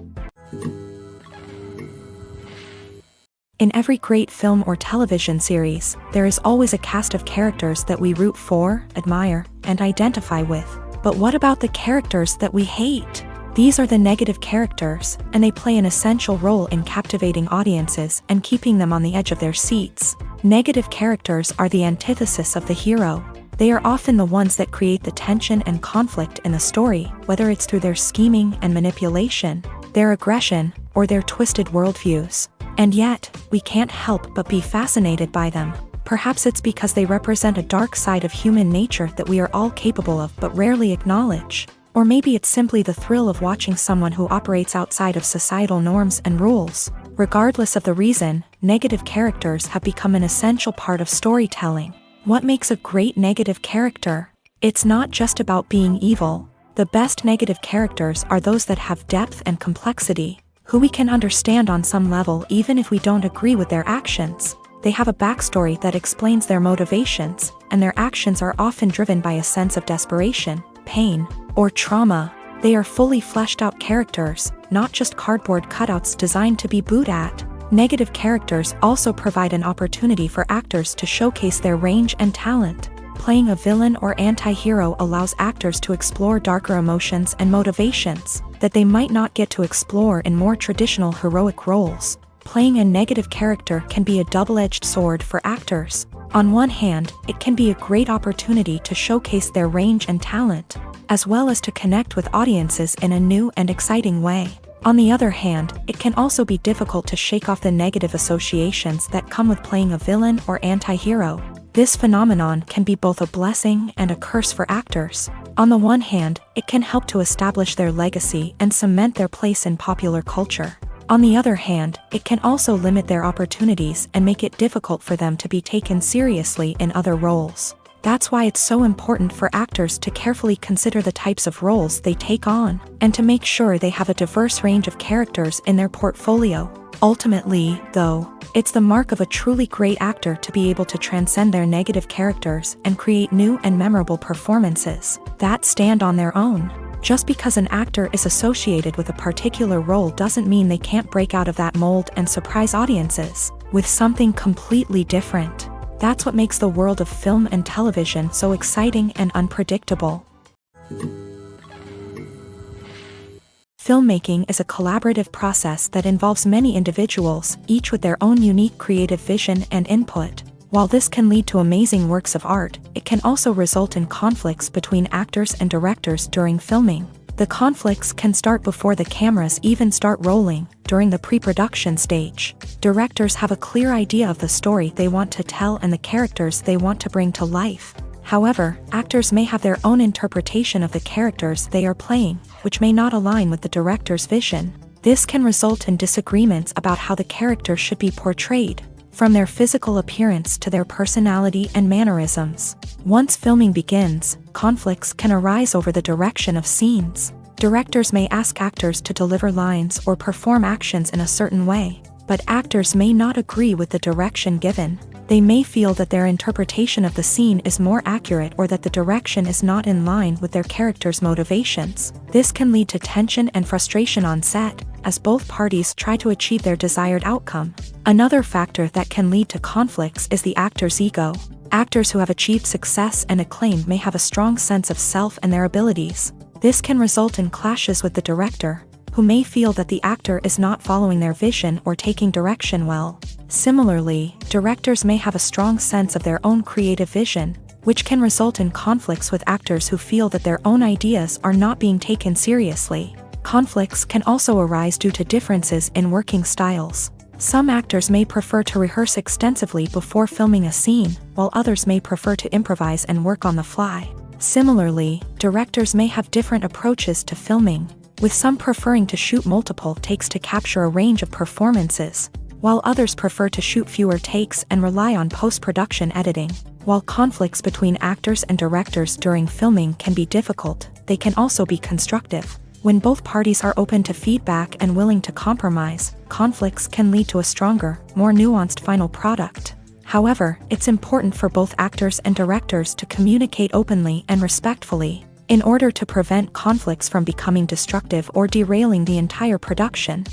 In every great film or television series, there is always a cast of characters that we root for, admire, and identify with. But what about the characters that we hate? These are the negative characters, and they play an essential role in captivating audiences and keeping them on the edge of their seats. Negative characters are the antithesis of the hero. They are often the ones that create the tension and conflict in the story, whether it's through their scheming and manipulation, their aggression, or their twisted worldviews. And yet, we can't help but be fascinated by them. Perhaps it's because they represent a dark side of human nature that we are all capable of but rarely acknowledge. Or maybe it's simply the thrill of watching someone who operates outside of societal norms and rules. Regardless of the reason, negative characters have become an essential part of storytelling. What makes a great negative character? It's not just about being evil. The best negative characters are those that have depth and complexity, who we can understand on some level even if we don't agree with their actions. They have a backstory that explains their motivations, and their actions are often driven by a sense of desperation, pain, or trauma. They are fully fleshed out characters, not just cardboard cutouts designed to be booed at. Negative characters also provide an opportunity for actors to showcase their range and talent. Playing a villain or anti-hero allows actors to explore darker emotions and motivations that they might not get to explore in more traditional heroic roles. Playing a negative character can be a double-edged sword for actors. On one hand, it can be a great opportunity to showcase their range and talent, as well as to connect with audiences in a new and exciting way. On the other hand, it can also be difficult to shake off the negative associations that come with playing a villain or anti-hero. This phenomenon can be both a blessing and a curse for actors. On the one hand, it can help to establish their legacy and cement their place in popular culture. On the other hand, it can also limit their opportunities and make it difficult for them to be taken seriously in other roles. That's why it's so important for actors to carefully consider the types of roles they take on, and to make sure they have a diverse range of characters in their portfolio. Ultimately, though, it's the mark of a truly great actor to be able to transcend their negative characters and create new and memorable performances that stand on their own. Just because an actor is associated with a particular role doesn't mean they can't break out of that mold and surprise audiences with something completely different. That's what makes the world of film and television so exciting and unpredictable. Filmmaking is a collaborative process that involves many individuals, each with their own unique creative vision and input. While this can lead to amazing works of art, it can also result in conflicts between actors and directors during filming. The conflicts can start before the cameras even start rolling, during the pre-production stage. Directors have a clear idea of the story they want to tell and the characters they want to bring to life. However, actors may have their own interpretation of the characters they are playing, which may not align with the director's vision. This can result in disagreements about how the character should be portrayed, from their physical appearance to their personality and mannerisms. Once filming begins, conflicts can arise over the direction of scenes. Directors may ask actors to deliver lines or perform actions in a certain way, but actors may not agree with the direction given. They may feel that their interpretation of the scene is more accurate or that the direction is not in line with their character's motivations. This can lead to tension and frustration on set, as both parties try to achieve their desired outcome. Another factor that can lead to conflicts is the actor's ego. Actors who have achieved success and acclaim may have a strong sense of self and their abilities. This can result in clashes with the director, who may feel that the actor is not following their vision or taking direction well. Similarly, directors may have a strong sense of their own creative vision, which can result in conflicts with actors who feel that their own ideas are not being taken seriously. Conflicts can also arise due to differences in working styles. Some actors may prefer to rehearse extensively before filming a scene, while others may prefer to improvise and work on the fly. Similarly, directors may have different approaches to filming, with some preferring to shoot multiple takes to capture a range of performances, while others prefer to shoot fewer takes and rely on post-production editing. While conflicts between actors and directors during filming can be difficult, they can also be constructive. When both parties are open to feedback and willing to compromise, conflicts can lead to a stronger, more nuanced final product. However, it's important for both actors and directors to communicate openly and respectfully, in order to prevent conflicts from becoming destructive or derailing the entire production.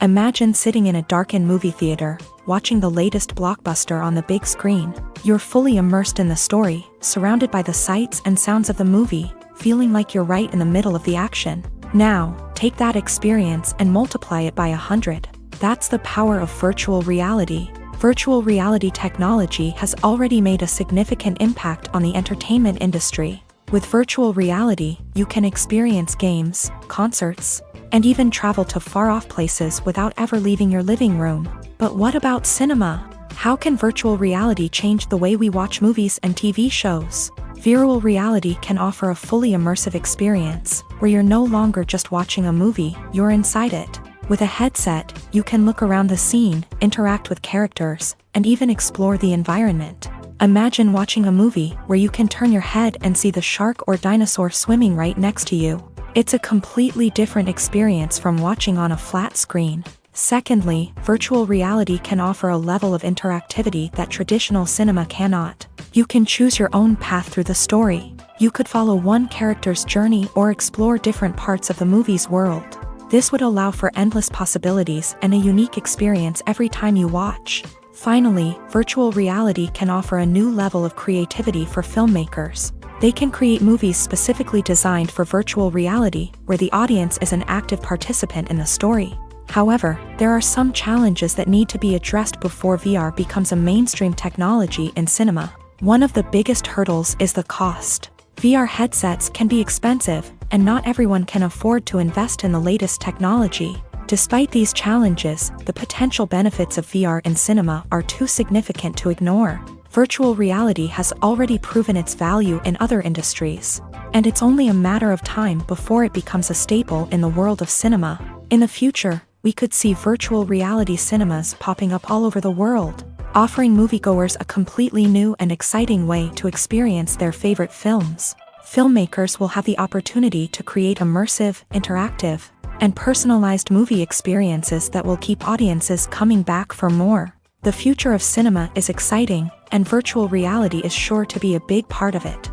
Imagine sitting in a darkened movie theater, watching the latest blockbuster on the big screen. You're fully immersed in the story, surrounded by the sights and sounds of the movie, feeling like you're right in the middle of the action. Now, take that experience and multiply it by 100. That's the power of virtual reality. Virtual reality technology has already made a significant impact on the entertainment industry. With virtual reality, you can experience games, concerts, and even travel to far-off places without ever leaving your living room. But what about cinema? How can virtual reality change the way we watch movies and TV shows? Virtual reality can offer a fully immersive experience, where you're no longer just watching a movie, you're inside it. With a headset, you can look around the scene, interact with characters, and even explore the environment. Imagine watching a movie where you can turn your head and see the shark or dinosaur swimming right next to you. It's a completely different experience from watching on a flat screen. Secondly, virtual reality can offer a level of interactivity that traditional cinema cannot. You can choose your own path through the story. You could follow one character's journey or explore different parts of the movie's world. This would allow for endless possibilities and a unique experience every time you watch. Finally, virtual reality can offer a new level of creativity for filmmakers. They can create movies specifically designed for virtual reality, where the audience is an active participant in the story. However, there are some challenges that need to be addressed before VR becomes a mainstream technology in cinema. One of the biggest hurdles is the cost. VR headsets can be expensive, and not everyone can afford to invest in the latest technology. Despite these challenges, the potential benefits of VR in cinema are too significant to ignore. Virtual reality has already proven its value in other industries, and it's only a matter of time before it becomes a staple in the world of cinema. In the future, we could see virtual reality cinemas popping up all over the world, offering moviegoers a completely new and exciting way to experience their favorite films. Filmmakers will have the opportunity to create immersive, interactive, and personalized movie experiences that will keep audiences coming back for more. The future of cinema is exciting, and virtual reality is sure to be a big part of it.